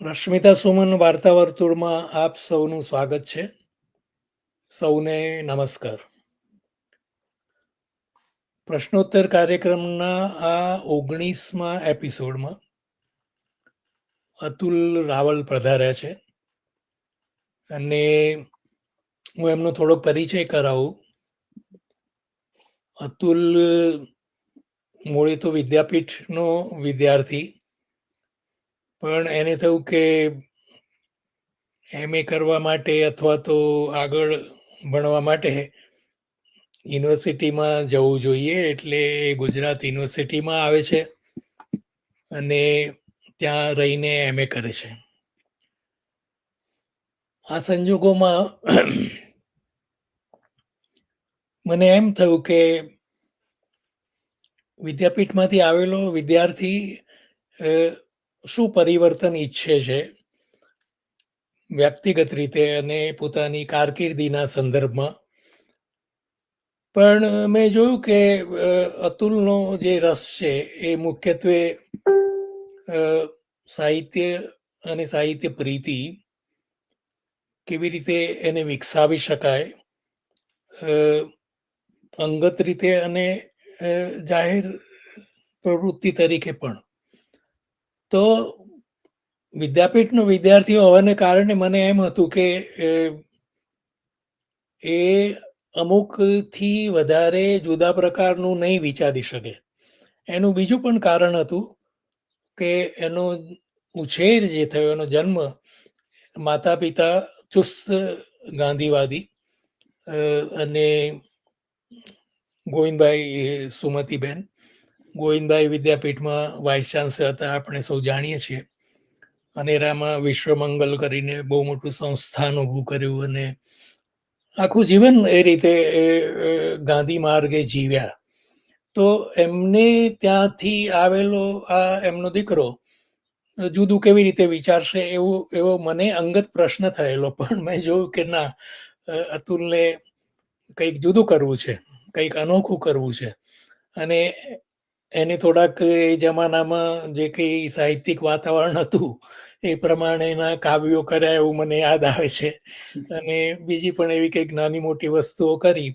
રશ્મિતા સુમન વાર્તા વર્તુળમાં આપ સૌનું સ્વાગત છે. સૌને નમસ્કાર. પ્રશ્નોત્તર કાર્યક્રમના આ 19મા એપિસોડમાં અતુલ રાવલ પધાર્યા છે અને હું એમનો થોડોક પરિચય કરાવું. અતુલ મૂળે તો વિદ્યાપીઠનો વિદ્યાર્થી, પણ એને થયું કે MA કરવા માટે અથવા તો આગળ ભણવા માટે યુનિવર્સિટીમાં જવું જોઈએ, એટલે ગુજરાત યુનિવર્સિટીમાં આવે છે અને ત્યાં રહીને MA કરે છે. આ સંજોગોમાં મને એમ થયું કે વિદ્યાપીઠમાંથી આવેલો વિદ્યાર્થી શું પરિવર્તન ઈચ્છે છે વ્યક્તિગત રીતે અને પોતાની કારકિર્દીના સંદર્ભમાં. પણ મેં જોયું કે અતુલનો જે રસ છે એ મુખ્યત્વે સાહિત્ય અને સાહિત્ય પ્રીતિ કેવી રીતે એને વિકસાવી શકાય, અંગત રીતે અને જાહેર પ્રવૃત્તિ તરીકે પણ. તો વિદ્યાપીઠનો વિદ્યાર્થી હોવાને કારણે મને એમ હતું કે એ અમુકથી વધારે જુદા પ્રકારનું નહીં વિચારી શકે. એનું બીજું પણ કારણ હતું કે એનો ઉછેર જે થયો, એનો જન્મ, માતા પિતા ચુસ્ત ગાંધીવાદી અને ગોવિંદભાઈ સુમતીબેન ગોવિંદભાઈ વિદ્યાપીઠમાં વાઇસ ચાન્સલર હતા, આપણે સૌ જાણીએ છીએ. અનેરામાં વિશ્વમંગલ કરીને બહુ મોટું સંસ્થાન ઊભું કર્યું અને આખું જીવન એ રીતે ગાંધી માર્ગે જીવ્યા. તો એમને ત્યાંથી આવેલો આ એમનો દીકરો જુદું કેવી રીતે વિચારશે એવો મને અંગત પ્રશ્ન થયેલો. પણ મેં જોયું કે ના, અતુલને કંઈક જુદું કરવું છે, કંઈક અનોખું કરવું છે. અને એને થોડાક એ જમાનામાં જે કંઈ સાહિત્યિક વાતાવરણ હતું એ પ્રમાણેના કાવ્યો કર્યા એવું મને યાદ આવે છે. અને બીજી પણ એવી કંઈક નાની મોટી વસ્તુઓ કરી.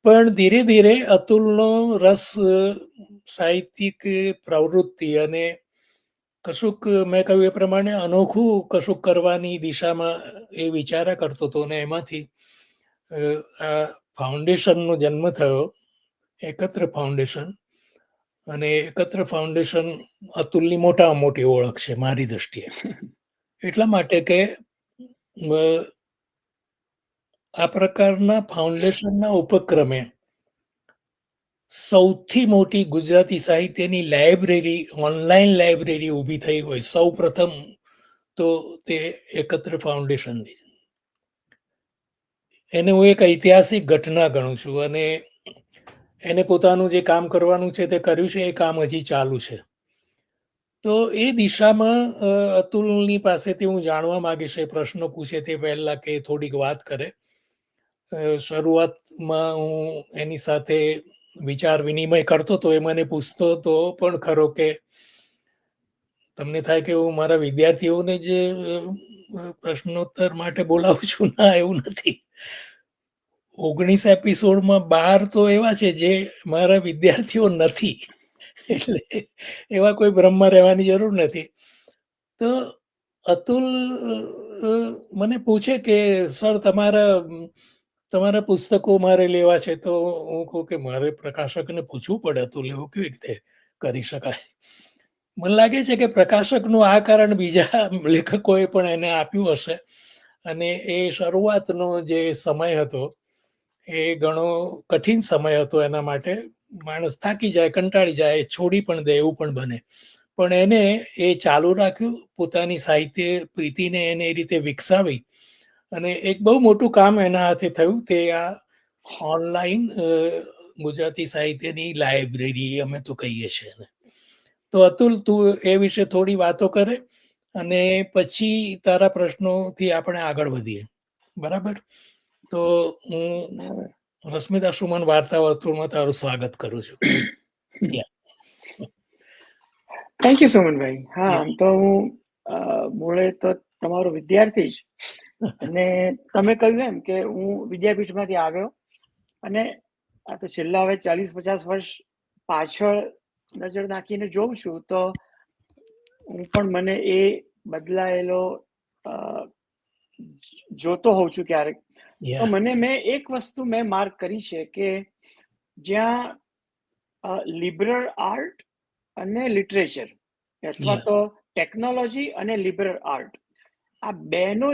પણ ધીરે ધીરે અતુલનો રસ સાહિત્યિક પ્રવૃત્તિ અને કશુંક, મેં કહ્યું એ પ્રમાણે, અનોખું કશુંક કરવાની દિશામાં એ વિચારા કરતો હતો. અને એમાંથી આ ફાઉન્ડેશનનો જન્મ થયો, એકત્ર ફાઉન્ડેશન. અને એકત્ર ફાઉન્ડેશન અતુલની મોટામાં મોટી ઓળખ છે મારી દ્રષ્ટિએ. એટલા માટે કે આ પ્રકારના ફાઉન્ડેશનના ઉપક્રમે સૌથી મોટી ગુજરાતી સાહિત્યની લાઇબ્રેરી, ઓનલાઈન લાઇબ્રેરી ઊભી થઈ હોય સૌ પ્રથમ તો તે એકત્ર ફાઉન્ડેશનની. એને હું એક ઐતિહાસિક ઘટના ગણું છું અને એને પોતાનું જે કામ કરવાનું છે તે કર્યું છે, એ કામ હજી ચાલુ છે. તો એ દિશામાં અતુલની પાસેથી હું જાણવા માંગીશ, એ પ્રશ્નો પૂછે તે પહેલા કે થોડીક વાત કરે. શરૂઆતમાં હું એની સાથે વિચાર વિનિમય કરતો તો એ મને પૂછતો હતો પણ ખરો કે તમને થાય કે હું મારા વિદ્યાર્થીઓને જ પ્રશ્નોત્તર માટે બોલાવું છું. ના, એવું નથી. 19 એપિસોડમાં 12 તો એવા છે જે મારા વિદ્યાર્થીઓ નથી, એટલે એવા કોઈ ભ્રમમાં રહેવાની જરૂર નથી. તો અતુલ મને પૂછે કે સર, તમારા પુસ્તકો મારે લેવા છે. તો હું કહું કે મારે પ્રકાશકને પૂછવું પડે, અતુલ, એવું કેવી રીતે કરી શકાય? મને લાગે છે કે પ્રકાશકનું આ કારણ બીજા લેખકોએ પણ એને આપ્યું હશે. અને એ શરૂઆતનો જે સમય હતો એ ઘણો કઠિન સમય હતો એના માટે. માણસ થાકી જાય, કંટાળી જાય, છોડી પણ દે, એવું પણ બને. પણ એને એ ચાલુ રાખ્યું, પોતાની સાહિત્ય પ્રીતિને એને એ રીતે વિકસાવી. અને એક બહુ મોટું કામ એના હાથે થયું, તે આ ઓનલાઈન ગુજરાતી સાહિત્યની લાઇબ્રેરી અમે તો કહીએ છીએ એને. તો અતુલ, તું એ વિશે થોડી વાતો કરે અને પછી તારા પ્રશ્નોથી આપણે આગળ વધીએ, બરાબર? તો હું રશ્મિતા સુમન વાર્તા વર્તુળમાં તારું સ્વાગત કરું છું. Thank you Sumanbhai. હા, તો હું મૂળે તો તમારો વિદ્યાર્થી જ, અને તમે કહ્યું એમ કે હું વિદ્યાપીઠમાંથી આવ્યો, અને આ તો છેલ્લા હવે 40-50 વર્ષ પાછળ નજર નાખીને જોઉં છું તો હું પણ મને એ બદલાયેલો જોતો હોઉં છું ક્યારેક. તો મેં એક વસ્તુ માર્ક કરી છે કે જ્યાં લિબરલ આર્ટ અને લિટરેચર, અથવા તો ટેકનોલોજી અને લિબરલ આર્ટ, આ બેનો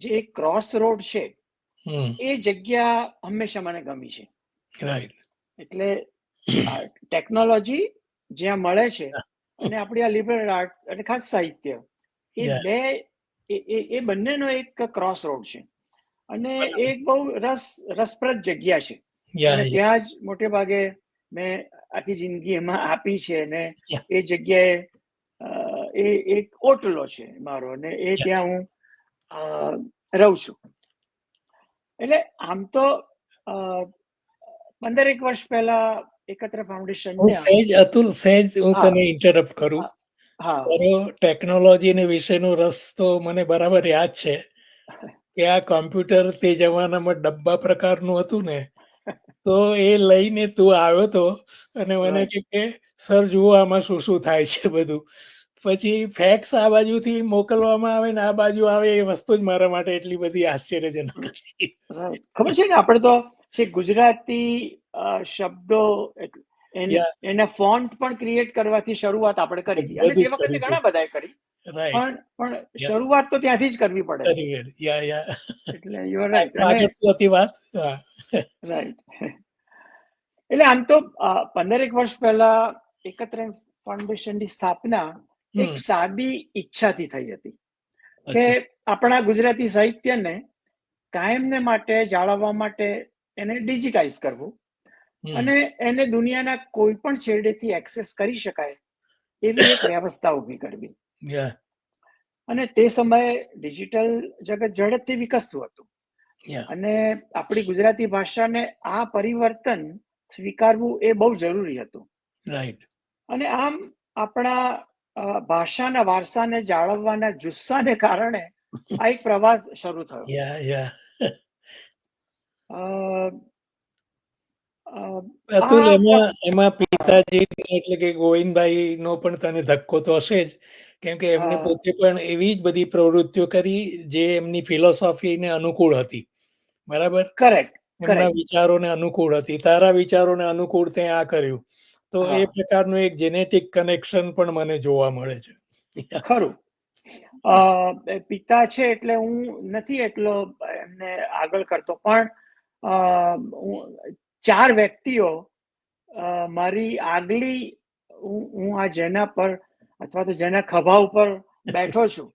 જે ક્રોસ રોડ છે, એ જગ્યા હંમેશા મને ગમી છે. એટલે ટેકનોલોજી જ્યાં મળે છે અને આપણી આ લિબરલ આર્ટ અને ખાસ સાહિત્ય, એ બે એ બંનેનો એક ક્રોસ રોડ છે, અને એક બહુ રસપ્રદ જગ્યા છે. અને ત્યાં જ મોટે ભાગે મેં આખી જિંદગી એમાં આપી છે, અને એ જગ્યાએ એક ઓટલો છે મારો, અને એ ત્યાં હું રહું છું. એટલે આમ તો 15 વર્ષ પહેલા એકત્ર ફાઉન્ડેશન અતુલ, સહેજ હું તને ઇન્ટરપ્ટ કરું. તારો ટેકનોલોજી વિશેનો રસ તો મને બરાબર યાદ છે કે આ કોમ્પ્યુટર તે જમાનામાં ડબ્બા પ્રકારનું હતું ને, તો એ લઈને તું આવ્યો તો, અને મને કે સર જુઓ આમાં શું શું થાય છે બધું. પછી ફેક્સ આ બાજુથી મોકલવામાં આવે ને આ બાજુ આવે, એ વસ્તુ જ મારા માટે એટલી બધી આશ્ચર્યજનક હતી. ખબર છે ને, આપણે તો છે ગુજરાતી શબ્દો એના ફોન્ટ પણ ક્રિએટ કરવાથી શરૂઆત આપણે કરી હતી, અને તે વખતે ઘણા બધાએ કરી, પણ શરૂઆત તો ત્યાંથી જ કરવી પડે. એટલે યુ આર રાઈટ. રાઈટ. એટલે આમ તો 15 વર્ષ પહેલા એકત્ર ફાઉન્ડેશનની સ્થાપના એક સાદી ઈચ્છાથી થઈ હતી કે આપણા ગુજરાતી સાહિત્યને કાયમને માટે જાળવવા માટે એને ડિજિટાઇઝ કરવું, અને એને દુનિયાના કોઈ પણ છેડેથી એક્સેસ કરી શકાય એવી એક વ્યવસ્થા ઊભી કરવી. અને તે સમયે ડિજિટલ જગત ઝડપથી વિકસતું હતું, અને આપણી ગુજરાતી ભાષાને આ પરિવર્તન સ્વીકારવું એ બહુ જરૂરી હતું. અને આમ આપણા ભાષાના વારસાને જાળવવાના જુસ્સાને કારણે આ એક પ્રવાસ શરૂ થયો. અતુલ, એમાં પિતાજી એટલે કે ગોવિંદભાઈ નો પણ તને ધક્કો તો હશે જ, કેમ કે એમને પોતે પણ એવી જ બધી પ્રવૃત્તિઓ કરી જે એમની ફિલોસોફીને અનુકૂળ હતી. બરાબર? એમના વિચારોને અનુકૂળ હતી. તારા વિચારોને અનુકૂળ તે આ કર્યું, તો એ પ્રકારનું એક જેનેટિક કનેક્શન પણ મને જોવા મળે છે. ખરું. પિતા છે એટલે હું નથી એટલો એમને આગળ કરતો, પણ 4 વ્યક્તિઓ મારી આગલી, હું આ જેના પર અથવા તો જેના ખભા ઉપર બેઠો છું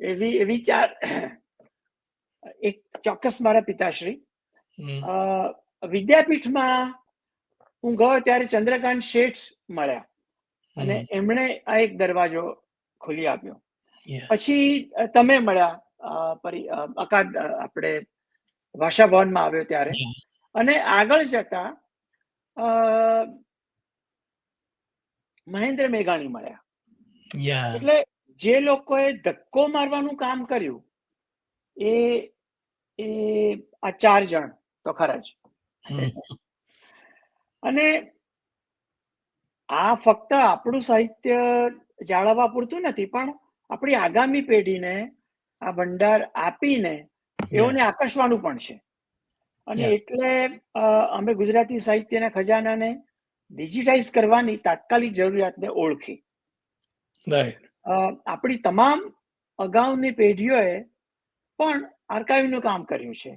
એવી 4, એક ચોક્કસ મારા પિતાશ્રી. વિદ્યાપીઠમાં હું ગયો ત્યારે ચંદ્રકાંત શેઠ મળ્યા, અને એમણે આ એક દરવાજો ખોલી આપ્યો. પછી તમે મળ્યા, આપણે ભાષા ભવનમાં આવ્યો ત્યારે, અને આગળ જતા મહેન્દ્ર મેઘાણી મળ્યા. એટલે જે લોકોએ ધક્કો મારવાનું કામ કર્યું એ આ 4 જણ તો ખરા જ. અને આ ફક્ત આપણું સાહિત્ય જાળવવા પૂરતું નથી, પણ આપણી આગામી પેઢીને આ ભંડાર આપીને એઓને આકર્ષવાનું પણ છે. અને એટલે અમે ગુજરાતી સાહિત્યના ખજાનાને ડિજિટાઇઝ કરવાની તાત્કાલિક જરૂરિયાતને ઓળખી. આપણી તમામ અગાઉની પેઢીઓએ પણ આર્કાઇવનું કામ કર્યું છે.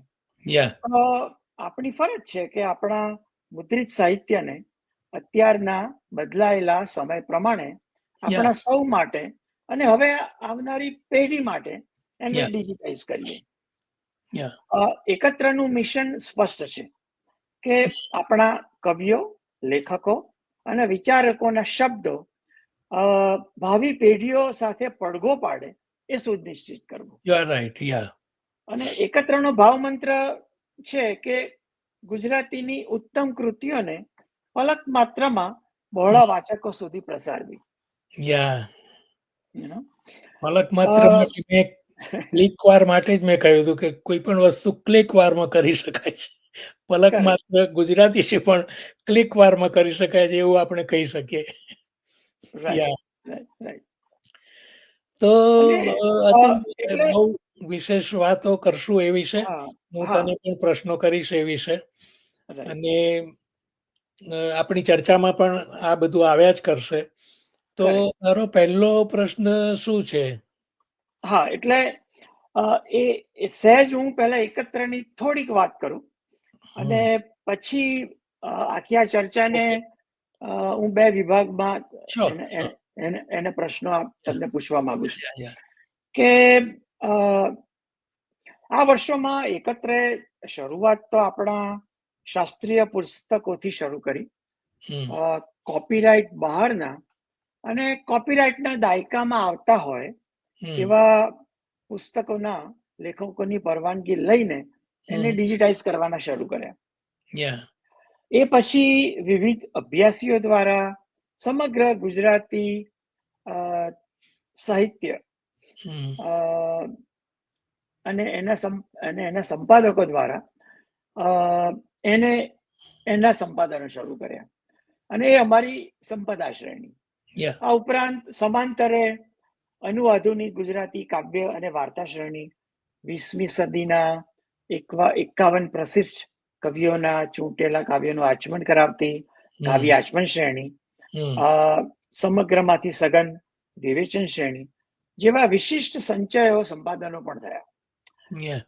આપણી ફરજ છે કે આપણા મુદ્રિત સાહિત્યને અત્યારના બદલાયેલા સમય પ્રમાણે આપણા સૌ માટે અને હવે આવનારી પેઢી માટે એને ડિજિટાઇઝ કરીએ. એકત્રનું મિશન સ્પષ્ટ છે કે આપણા કવિઓ, લેખકો અને વિચારકોના શબ્દો ભાવિ પેઢીઓ સાથે પડઘો પાડે એ સુનિશ્ચિત કરવું. અને એકત્રનો ભાવ મંત્ર છે કે ગુજરાતીની ઉત્તમ કૃતિઓને પલક માત્રમાં બહોળા વાચકો સુધી પ્રસારવી. you know. પલક માત્ર માટે મેં ક્લિક વાર માટે જ મેં કહ્યું હતું કે કોઈ પણ વસ્તુ ક્લિક વારમાં કરી શકાય છે. પલક Correct. માત્ર ગુજરાતી છે પણ ક્લિક વારમાં કરી શકાય છે એવું આપણે કહી શકીએ. Right, યા right. તો અને અતુલ એટલે બહુ વિશેષ વાતો કરશું એ વિશે. હા, હું હા, તને પણ પ્રશ્નો કરીશ એ વિશે. right. અને આપણી ચર્ચામાં પણ આ બધું આવ્યા જ કરશે. તો Correct. તારો પહેલો પ્રશ્ન શું છે? હા, એટલે એ સહેજ હું પહેલા એકત્રની થોડીક વાત કરું અને પછી આખી આ ચર્ચાને ઓકે, હું 2 વિભાગમાં શ્યોર, એને શ્યોર. એને એને પ્રશ્નો તમને પૂછવા માંગુ છું યા, યા. કે અ, આ વર્ષોમાં એકત્રે શરૂઆત તો આપણા શાસ્ત્રીય પુસ્તકોથી શરૂ કરી. હમ, કોપીરાઈટ બહારના અને કોપીરાઈટના દાયકામાં આવતા હોય હમ, એવા પુસ્તકોના લેખકોની પરવાનગી લઈને એને હમ. ડિજિટાઇઝ કરવાના શરૂ કર્યા. યા. એ પછી વિવિધ અભ્યાસીઓ દ્વારા સમગ્ર ગુજરાતી અ, સાહિત્ય હમ, અ, અને એના સંપાદકો દ્વારા અ, એને એના સંપાદનો શરૂ કર્યા અને એ અમારી સંપદા શ્રેણી. યા. આ ઉપરાંત સમાંતરે અનુઆધુનિક ગુજરાતી કાવ્ય અને વાર્તા શ્રેણી, 20મી સદીના 51 પ્રશિષ્ટ કવિઓના ચૂંટેલા કાવ્યોનું આચમન કરાવતી કાવ્ય આચમન શ્રેણી, હમ, સમગ્રમાંથી સઘન વિવેચન શ્રેણી જેવા વિશિષ્ટ સંચયો સંપાદનો પણ થયા. યા.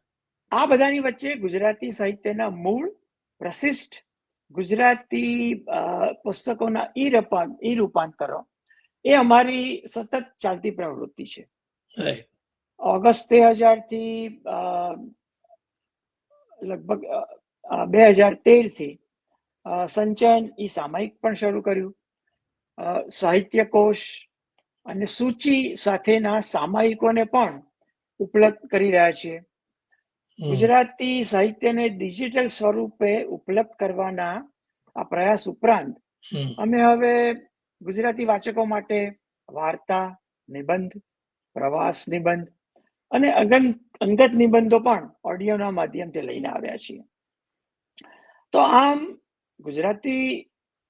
આ બધાની વચ્ચે ગુજરાતી સાહિત્યના મૂળ પ્રશિષ્ટ ગુજરાતી પુસ્તકોના ઈ રૂપાંતરો એ અમારી સતત ચાલતી પ્રવૃત્તિ છે. રાઈટ. ઓગસ્ટ 2000 થી લગભગ 2013 થી સંચયન ઈ સામાયિક પણ શરૂ કર્યું. સાહિત્ય કોશ અને સૂચિ સાથેના સામાયિકોને પણ ઉપલબ્ધ કરી રહ્યા છીએ. ગુજરાતી સાહિત્યને ડિજિટલ સ્વરૂપે ઉપલબ્ધ કરવાના આ પ્રયાસ ઉપરાંત અમે હવે ગુજરાતી વાચકો માટે વાર્તા, નિબંધ, પ્રવાસ નિબંધ અને અંગત નિબંધો પણ ઓડિયોના માધ્યમથી લઈને આવ્યા છીએ. તો આમ ગુજરાતી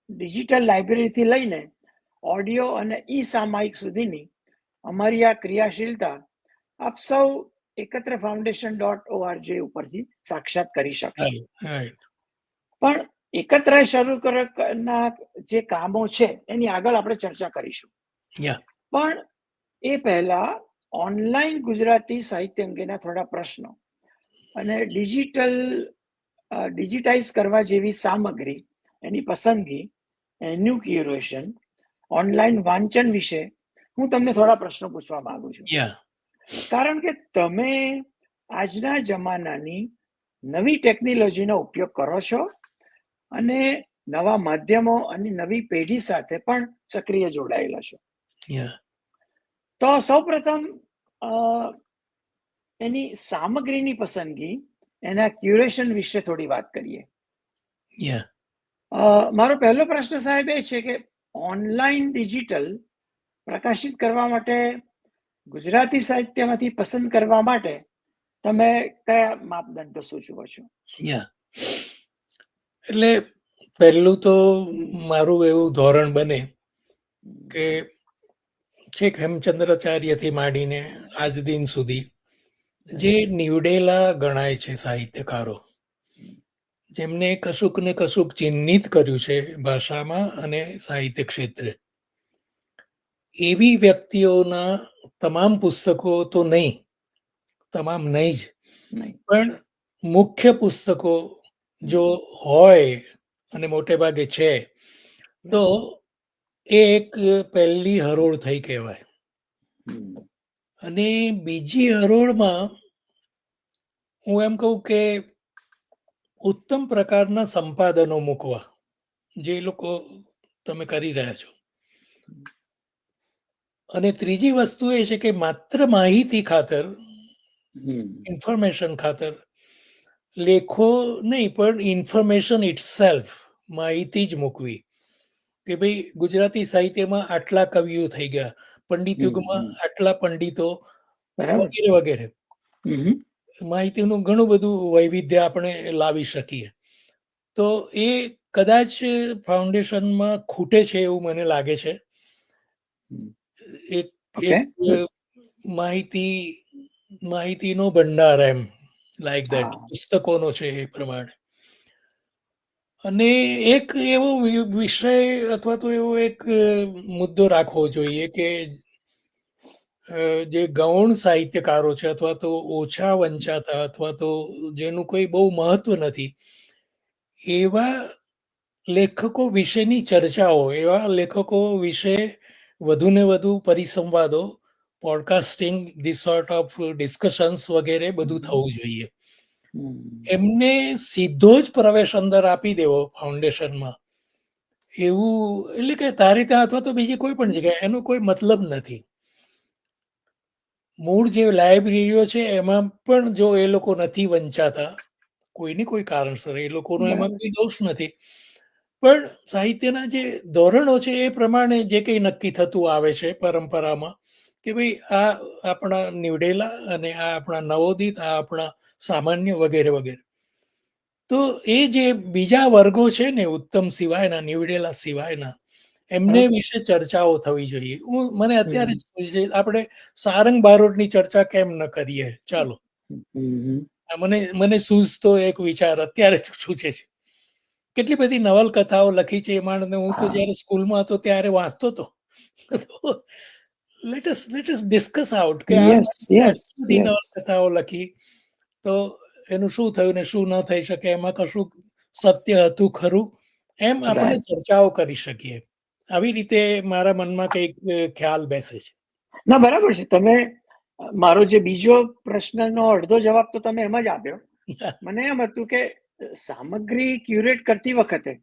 ડિજિટલ લાઇબ્રેરીથી લઈને ઓડિયો અને ઈ સામાયિક સુધીની અમારી આ ક્રિયાશીલતા આપ સૌ એકત્ર foundation.org ઉપરથી સાક્ષાત કરી શકશો. પણ એકત્ર શરૂ કરવાના જે કામો છે એની આગળ આપણે ચર્ચા કરીશું. પણ એ પહેલા ઓનલાઈન ગુજરાતી સાહિત્ય અંગેના થોડા પ્રશ્નો અને ડિજિટાઇઝ કરવા જેવી સામગ્રી, એની પસંદગી, એનું ક્યુરેશન, ઓનલાઈન વાંચન વિશે હું તમને થોડા પ્રશ્નો પૂછવા માંગુ છું. કારણ કે તમે આજના જમાનાની નવી ટેકનોલોજીનો ઉપયોગ કરો છો અને નવા માધ્યમો અને નવી પેઢી સાથે પણ સક્રિય જોડાયેલા છો. તો સૌપ્રથમ એની સામગ્રીની પસંદગી, એના ક્યુરેશન વિશે થોડી વાત કરીએ. મારો પહેલો પ્રશ્ન સાહેબ એ છે કે ઓનલાઈન ડિજિટલ પ્રકાશિત કરવા માટે ગુજરાતી સાહિત્યમાંથી પસંદ કરવા માટે તમે કયા માપદંડો સૂચવો છો? એટલે પહેલું તો મારું એવું ધોરણ બને કે છેક હેમચંદ્રાચાર્યથી માંડીને આજ દિન સુધી જે નીવડેલા ગણાય છે સાહિત્યકારો, જેમને કશુંક ને કશુંક ચિહ્નિત કર્યું છે ભાષામાં અને સાહિત્ય ક્ષેત્રે, એવી વ્યક્તિઓના તમામ પુસ્તકો તો નહીં, તમામ નહીં જ, પણ મુખ્ય પુસ્તકો જો હોય અને મોટે ભાગે છે તો એ એક પહેલી હરોળ થઈ કહેવાય. અને બીજી હરોળમાં હું એમ કહું કે ઉત્તમ પ્રકારના સંપાદનો મૂકવા, જે લોકો તમે કરી રહ્યા છો. અને ત્રીજી વસ્તુ એ છે કે માત્ર માહિતી ખાતર, ઇન્ફોર્મેશન ખાતર લેખો નહીં પણ ઇન્ફોર્મેશન ઇટસેલ્ફ, માહિતી જ મૂકવી કે ભાઈ ગુજરાતી સાહિત્યમાં આટલા કવિઓ થઈ ગયા, પંડિત યુગમાં આટલા પંડિતો બરાબર. વગેરે વગેરે માહિતીનું ઘણું બધું વૈવિધ્ય આપણે લાવી શકીએ. તો એ કદાચ ફાઉન્ડેશનમાં ખૂટે છે એવું મને લાગે છે. એક ઓકે. માહિતીનો ભંડાર, એમ લાઈક ધેટ, હા. પુસ્તકોનો છે એ પ્રમાણે. અને એક એવો વિષય અથવા તો એવો એક મુદ્દો રાખવો જોઈએ કે જે ગૌણ સાહિત્યકારો છે અથવા તો ઓછા વંચાતા અથવા તો જેનું કોઈ બહુ મહત્વ નથી, એવા લેખકો વિશેની ચર્ચાઓ, એવા લેખકો વિશે વધુ ને વધુ પરિસંવાદો, podcasting, this sort of discussions વગેરે બધું થવું જોઈએ. એમને સીધો જ પ્રવેશ અંદર આપી દેવો ફાઉન્ડેશનમાં, એવું એટલે કે તારી ત્યાં અથવા તો બીજી કોઈ પણ જગ્યાએ એનો કોઈ મતલબ નથી. મૂળ જે લાઇબ્રેરીઓ છે એમાં પણ જો એ લોકો નથી વંચાતા કોઈની કોઈ કારણસર, એ લોકોનો એમાં કોઈ દોષ નથી, પણ સાહિત્યના જે ધોરણો છે એ પ્રમાણે જે કંઈ નક્કી થતું આવે છે પરંપરામાં કે ભાઈ આ આપણા નીવડેલા અને આ આપણા નવોદિત, આ આપણા સામાન્ય વગેરે વગેરે. તો એ જે બીજા વર્ગો છે ને ઉત્તમ સિવાયના, નીવડેલા સિવાયના, એમને વિશે ચર્ચાઓ થવી જોઈએ. મને અત્યારે જ છે, આપણે સારંગ બારોટની ચર્ચા કેમ ન કરીએ? ચાલો, મને સૂઝતો એક વિચાર અત્યારે જ સૂચે છે. કેટલી બધી નવલકથાઓ લખી છે એ માણસને. હું તો જ્યારે સ્કૂલમાં હતો ત્યારે વાંચતો હતો. લેટ અસ ડિસ્કસ આઉટ કે આ બધી નવલકથાઓ લખી, તો એનું શું થયું ને શું ન થઈ શકે, એમાં કશું સત્ય હતું ખરું, એમ આપણે ચર્ચાઓ કરી શકીએ. આવી રીતે મારા મનમાં કંઈક ખ્યાલ બેસે છે. ના, બરાબર છે. તમે મારો જે બીજો પ્રશ્નનો અડધો જવાબ તો તમે એમ જ આપ્યો. મને એમ હતું કે સામગ્રી ક્યુરેટ કરતી વખતે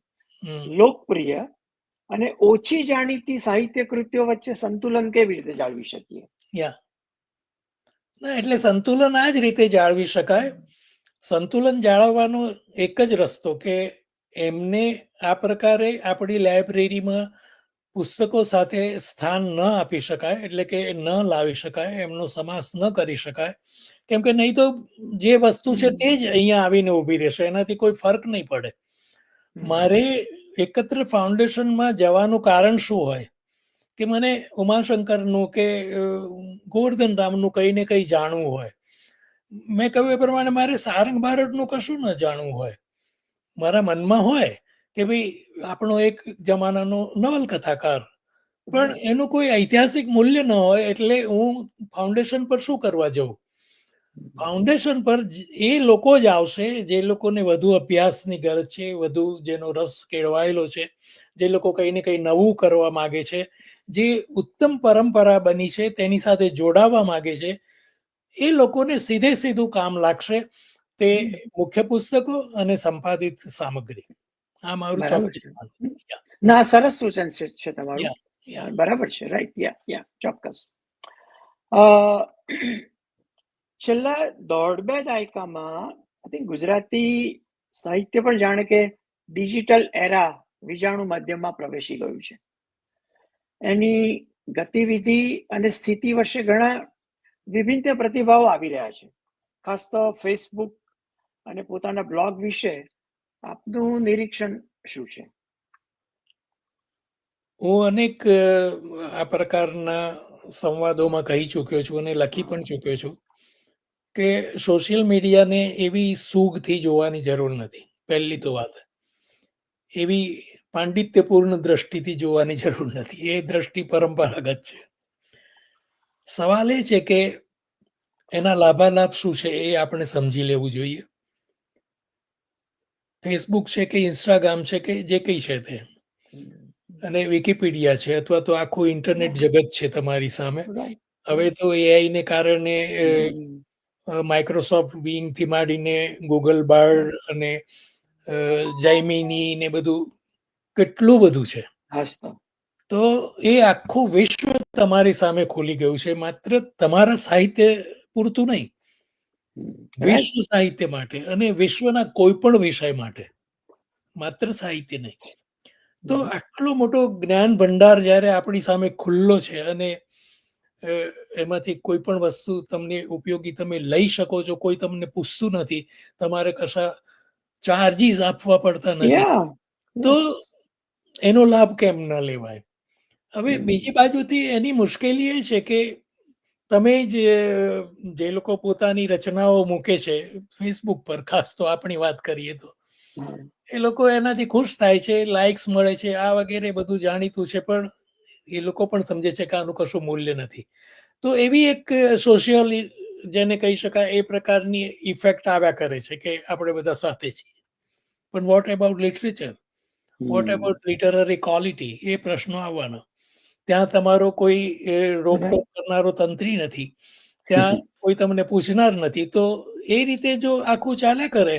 લોકપ્રિય અને ઓછી જાણીતી સાહિત્ય કૃતિઓ વચ્ચે સંતુલન કેવી રીતે જાળવી શકીએ? ના, એટલે સંતુલન આ જ રીતે જાળવી શકાય. સંતુલન જાળવવાનો એક જ રસ્તો કે એમને આ પ્રકારે આપણી લાઇબ્રેરીમાં પુસ્તકો સાથે સ્થાન ન આપી શકાય, એટલે કે ન લાવી શકાય, એમનો સમાસ ન કરી શકાય, કેમ કે નહીં તો જે વસ્તુ છે તે જ અહીંયા આવીને ઊભી રહેશે, એનાથી કોઈ ફરક નહીં પડે. મારે એકત્ર ફાઉન્ડેશનમાં જવાનું કારણ શું હોય કે મને ઉમાશંકરનું કે ગોવર્ધન રામનું કંઈ ને કંઈ જાણવું હોય. મેં કહ્યું એ પ્રમાણે મારે સારંગ બારોટનું કશું ન જાણવું હોય. મારા મનમાં હોય કે ભાઈ આપણો એક જમાનાનો નવલકથાકાર, પણ એનું કોઈ ઐતિહાસિક મૂલ્ય ન હોય, એટલે હું ફાઉન્ડેશન પર શું કરવા જઉં? ફાઉન્ડેશન પર એ લોકો જ આવશે જે લોકોને વધુ અભ્યાસની ગરજ છે, વધુ જેનો રસ કેળવાયેલો છે, જે લોકો કંઈ ને કંઈ નવું કરવા માગે છે, જે ઉત્તમ પરંપરા બની છે તેની સાથે જોડાવા માગે છે, એ લોકોને સીધે સીધું કામ લાગશે તે મુખ્ય પુસ્તકો અને સંપાદિત સામગ્રી. આ મારું ચોક્કસ. ના, સરસ સૂચન છે તમારું. બરાબર છે. રાઈટ. ચોક્કસ. છેલ્લા 1.5-2 દાયકામાં આઈ થિંક ગુજરાતી સાહિત્ય પણ જાણે કે ડિજિટલ એરા, વિજાણુ માધ્યમમાં પ્રવેશી ગયું છે. એની ગતિવિધિ અને સ્થિતિ વચ્ચે ઘણા વિભિન્ન પ્રતિભાવો આવી રહ્યા છે. ખાસ તો ફેસબુક અને પોતાના બ્લોગ વિશે આપનું નિરીક્ષણ શું છે? હું અનેક આ પ્રકારના સંવાદોમાં કહી ચૂક્યો છું અને લખી પણ ચૂક્યો છું કે સોશિયલ મીડિયાને એવી સૂગથી જોવાની જરૂર નથી. પહેલી તો વાત એવી પાંડિત્યપૂર્ણ દ્રષ્ટિથી જોવાની જરૂર નથી. એ દ્રષ્ટિ પરંપરાગત છે. સવાલ એ છે કે એના લાભાલાભ શું છે એ આપણે સમજી લેવું જોઈએ. ફેસબુક છે કે ઇન્સ્ટાગ્રામ છે કે જે કંઈ છે તે, અને વિકિપીડિયા છે, અથવા તો આખું ઇન્ટરનેટ જગત છે તમારી સામે. હવે તો એઆઈ ને કારણે માઇક્રોસોફ્ટ બિંગ થી માંડીને ગૂગલ બાર્ડ અને જાઇમિની ને બધું કેટલું બધું છે. તો એ આખું વિશ્વ તમારી સામે ખુલી ગયું છે, માત્ર તમારા સાહિત્ય પૂરતું નહીં, વિશ્વ સાહિત્ય માટે અને વિશ્વના કોઈ પણ વિષય માટે, માત્ર સાહિત્ય નહીં. તો આટલો મોટો જ્ઞાન ભંડાર જ્યારે આપણી સામે ખુલ્લો છે અને એમાંથી કોઈ પણ વસ્તુ તમને ઉપયોગી તમે લઈ શકો છો, કોઈ તમને પૂછતું નથી, તમારે કશા ચાર્જીસ આપવા પડતા નથી, તો એનો લાભ કેમ ન લેવાય? હવે બીજી બાજુથી એની મુશ્કેલી એ છે કે તમે જે લોકો પોતાની રચનાઓ મૂકે છે ફેસબુક પર, ખાસ તો આપણી વાત કરીએ તો એ લોકો એનાથી ખુશ થાય છે, લાઇક્સ મળે છે, આ વગેરે બધું જાણીતું છે, પણ એ લોકો પણ સમજે છે કે આનું કશું મૂલ્ય નથી. તો એવી એક સોશિયલ, જેને કહી શકાય એ પ્રકારની ઇફેક્ટ આવ્યા કરે છે કે આપણે બધા સાથે છીએ. પણ what about literature, what about literary quality, એ પ્રશ્નો આવવાના. ત્યાં તમારો કોઈ રોકટોક કરનારો તંત્રી નથી, ત્યાં કોઈ તમને પૂછનાર નથી. તો એ રીતે જો આખું ચાલ્યા કરે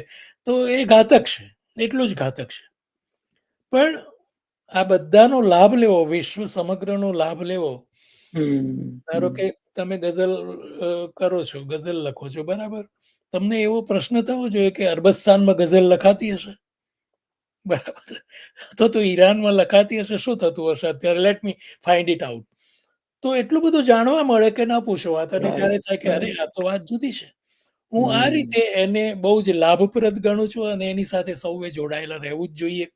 તો એ ઘાતક છે, એટલું જ ઘાતક છે. પણ આ બધાનો લાભ લેવો, વિશ્વ સમગ્રનો લાભ લેવો. ધારો કે તમે ગઝલ કરો છો, ગઝલ લખો છો, બરાબર? તમને એવો પ્રશ્ન થવો જોઈએ કે અરબસ્તાનમાં ગઝલ લખાતી હશે, બરાબર? તો ઈરાનમાં લખાતી હશે, શું થતું હશે અત્યારે? Let me find it out. તો એટલું બધું જાણવા મળે કે ના પૂછો વાત. અને ત્યારે થાય કે અરે, આ તો વાત જુદી છે. હું આ રીતે એને બહુ જ લાભપ્રદ ગણું છું, અને એની સાથે સૌએ જોડાયેલા રહેવું જ જોઈએ.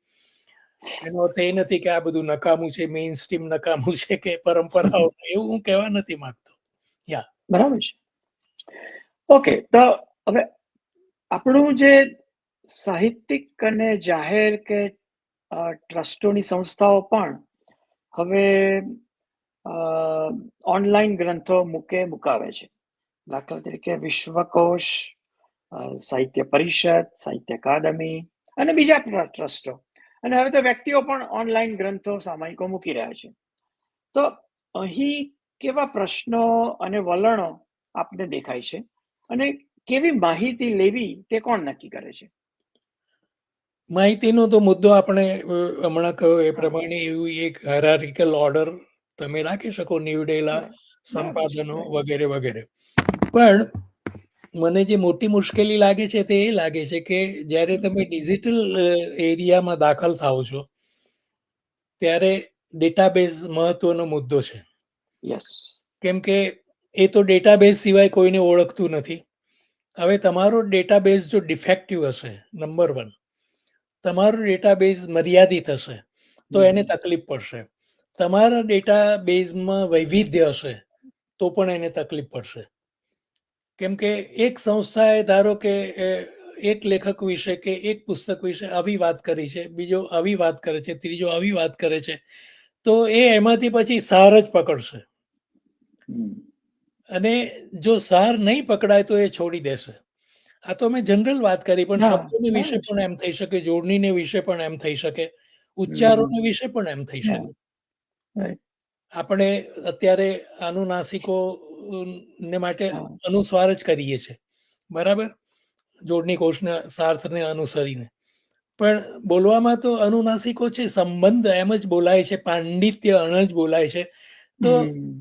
એનો અર્થ એ નથી કે આ બધું નકામું છે, મેઇન સ્ટ્રીમ નકામું છે કે પરંપરાઓ, એવું હું કહેવા નથી માંગતો. યા બરાબર છે. ઓકે, તો હવે આપણું જે સાહિત્યિક અને જાહેર કે ટ્રસ્ટોની સંસ્થાઓ પણ હવે ઓનલાઈન ગ્રંથો મુકાવે છે. દાખલા તરીકે વિશ્વકોશ, સાહિત્ય પરિષદ, સાહિત્ય અકાદમી અને બીજા ટ્રસ્ટો, અને હવે તો વ્યક્તિઓ પણ ઓનલાઈન ગ્રંથો, સામાયિકો મૂકી રહ્યા છે. તો અહીં કેવા પ્રશ્નો અને વલણો આપને દેખાય છે, અને કેવી માહિતી લેવી તે કોણ નક્કી કરે છે? માહિતીનો તો મુદ્દો આપણે હમણાં કહ્યું એ પ્રમાણે એવું એક હાયરાર્કિકલ ઓર્ડર તમે રાખી શકો, નીવડેલા સંપાદનો વગેરે વગેરે. પણ મને જે મોટી મુશ્કેલી લાગે છે તે એ લાગે છે કે જ્યારે તમે ડિજિટલ એરિયામાં દાખલ થાઓ છો ત્યારે ડેટાબેઝ મહત્વનો મુદ્દો છે. યસ. કેમ કે એ તો ડેટાબેઝ સિવાય કોઈને ઓળખતું નથી. હવે તમારો ડેટાબેઝ જો ડિફેક્ટિવ હશે, નંબર 1, તમારો ડેટાબેઝ મર્યાદિત હશે તો એને તકલીફ પડશે. તમારા ડેટાબેઝમાં વૈવિધ્ય હશે તો પણ એને તકલીફ પડશે. કેમ કે એક સંસ્થાએ ધારો કે એક લેખક વિશે કે એક પુસ્તક વિશે આવી વાત કરી છે, બીજો આવી વાત કરે છે, ત્રીજો આવી વાત કરે છે, તો એ એમાંથી પછી સાર જ પકડશે. અને જો સાર નહીં પકડાય તો એ છોડી દેશે. આ તો મેં જનરલ વાત કરી, પણ શબ્દોને વિશે પણ એમ થઈ શકે, જોડણીને વિશે પણ એમ થઈ શકે, ઉચ્ચારોને વિશે પણ એમ થઈ શકે. આપણે અત્યારે અનુનાસિકો ને માટે અનુસ્વાર જ કરીએ છીએ, બરાબર? જોડણી કોષના સાર્થને અનુસરીને. પણ બોલવામાં તો અનુનાસિકો છે, સંબંધ એમ જ બોલાય છે, પાંડિત્ય અણ જ બોલાય છે. તો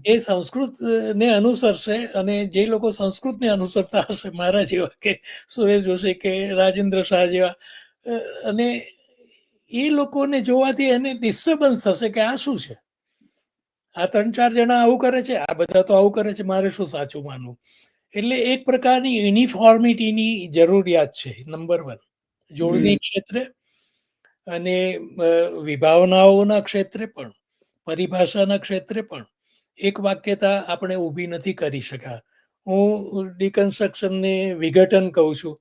એ સંસ્કૃતને અનુસરશે, અને જે લોકો સંસ્કૃતને અનુસરતા હશે, મારા જેવા કે સુરેશ જોશી કે રાજેન્દ્ર શાહ જેવા, અને એ લોકોને જોવાથી એને ડિસ્ટર્બન્સ થશે કે આ શું છે, આ 3-4 જણા આવું કરે છે, આ બધા તો આવું કરે છે, મારે શું સાચું માનવું? એટલે એક પ્રકારની યુનિફોર્મિટીની જરૂરિયાત છે, નંબર 1, જોડણી ક્ષેત્રે અને વિભાવનાઓના ક્ષેત્રે પણ, પરિભાષાના ક્ષેત્રે પણ એક વાક્યતા આપણે ઊભી નથી કરી શક્યા. હું ડિકન્સ્ટ્રક્શનને વિઘટન કહું છું,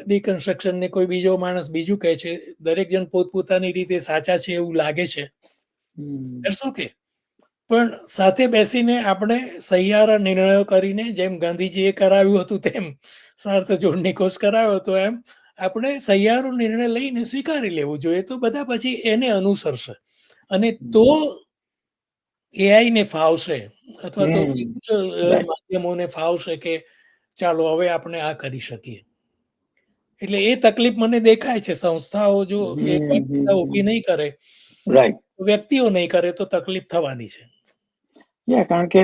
ડિકન્સ્ટ્રક્શનને કોઈ બીજો માણસ બીજું કહે છે, દરેક જણ પોતપોતાની રીતે સાચા છે એવું લાગે છે, ધેટ્સ ઓકે. પણ સાથે બેસીને આપણે સહિયારા નિર્ણયો કરીને, જેમ ગાંધીજીએ કરાવ્યું હતું તેમ સાર્થ જોડણી કોષ કરાવ્યો હતો, એમ આપણે સહિયારો નિર્ણય લઈને સ્વીકારી લેવું જોઈએ. તો બધા પછી એને અનુસરશે, અને તો એઆઈને ફાવશે, અથવા તો માધ્યમોને ફાવશે કે ચાલો હવે આપણે આ કરી શકીએ. એટલે એ તકલીફ મને દેખાય છે. સંસ્થાઓ જો એ ઊભી નહીં કરે, વ્યક્તિઓ નહીં કરે, તો તકલીફ થવાની છે. કારણ કે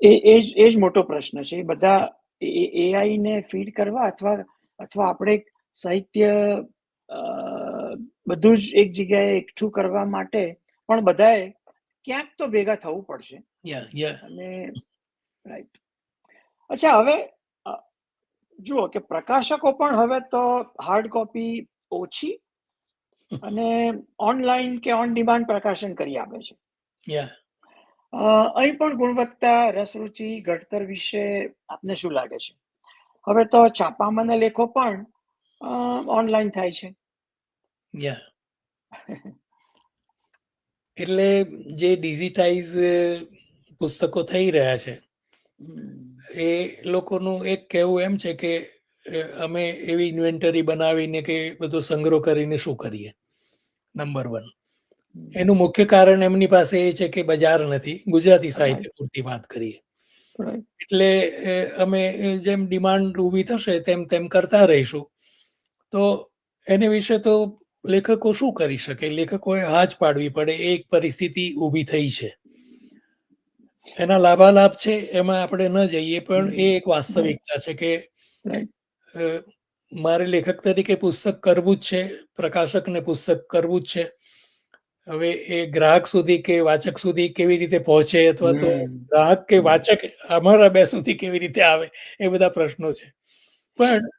એ જ મોટો પ્રશ્ન છે. બધા એઆઈ ને ફીડ કરવા, અથવા આપણે સાહિત્ય બધું જ એક જગ્યાએ એકઠું કરવા માટે પણ બધાએ ક્યાંક તો ભેગા થવું પડશે. યા અને રાઈટ. અચ્છા, હવે જુઓ કે પ્રકાશકો પણ હવે તો હાર્ડ કોપી ઓછી અને ઓનલાઈન કે ઓન ડિમાન્ડ પ્રકાશન કરી આપે છે. અહીં પણ ગુણવત્તા, રસરૂચિ, ઘડતર વિશે આપને શું લાગે છે? હવે તો છાપામાંના લેખો પણ ઓનલાઈન થાય છે. એટલે જે ડિજિટાઇઝ પુસ્તકો થઈ રહ્યા છે એ લોકોનું એક કહેવું એમ છે કે અમે એવી ઇન્વેન્ટરી બનાવીને કે બધો સંગ્રહ કરીને શું કરીએ. નંબર 1. એનું મુખ્ય કારણ એમની પાસે એ છે કે બજાર નથી. ગુજરાતી સાહિત્ય પૂરતી વાત કરીએ એટલે અમે જેમ ડિમાન્ડ ઊભી થશે તેમ તેમ કરતા રહીશું. તો એને વિશે તો લેખકો શું કરી શકે? લેખકોએ હાજ પાડવી પડે. એક પરિસ્થિતિ ઊભી થઈ છે. એના લાભાલાભ છે એમાં આપણે ન જઈએ, પણ એ એક વાસ્તવિકતા છે કે મારે લેખક તરીકે પુસ્તક કરવું જ છે, પ્રકાશકને પુસ્તક કરવું જ છે. હવે એ ગ્રાહક સુધી કે વાચક સુધી કેવી રીતે પહોંચે, અથવા તો ગ્રાહક કે વાચક અમારા બે સુધી કેવી રીતે આવે, એ બધા પ્રશ્નો છે. પણ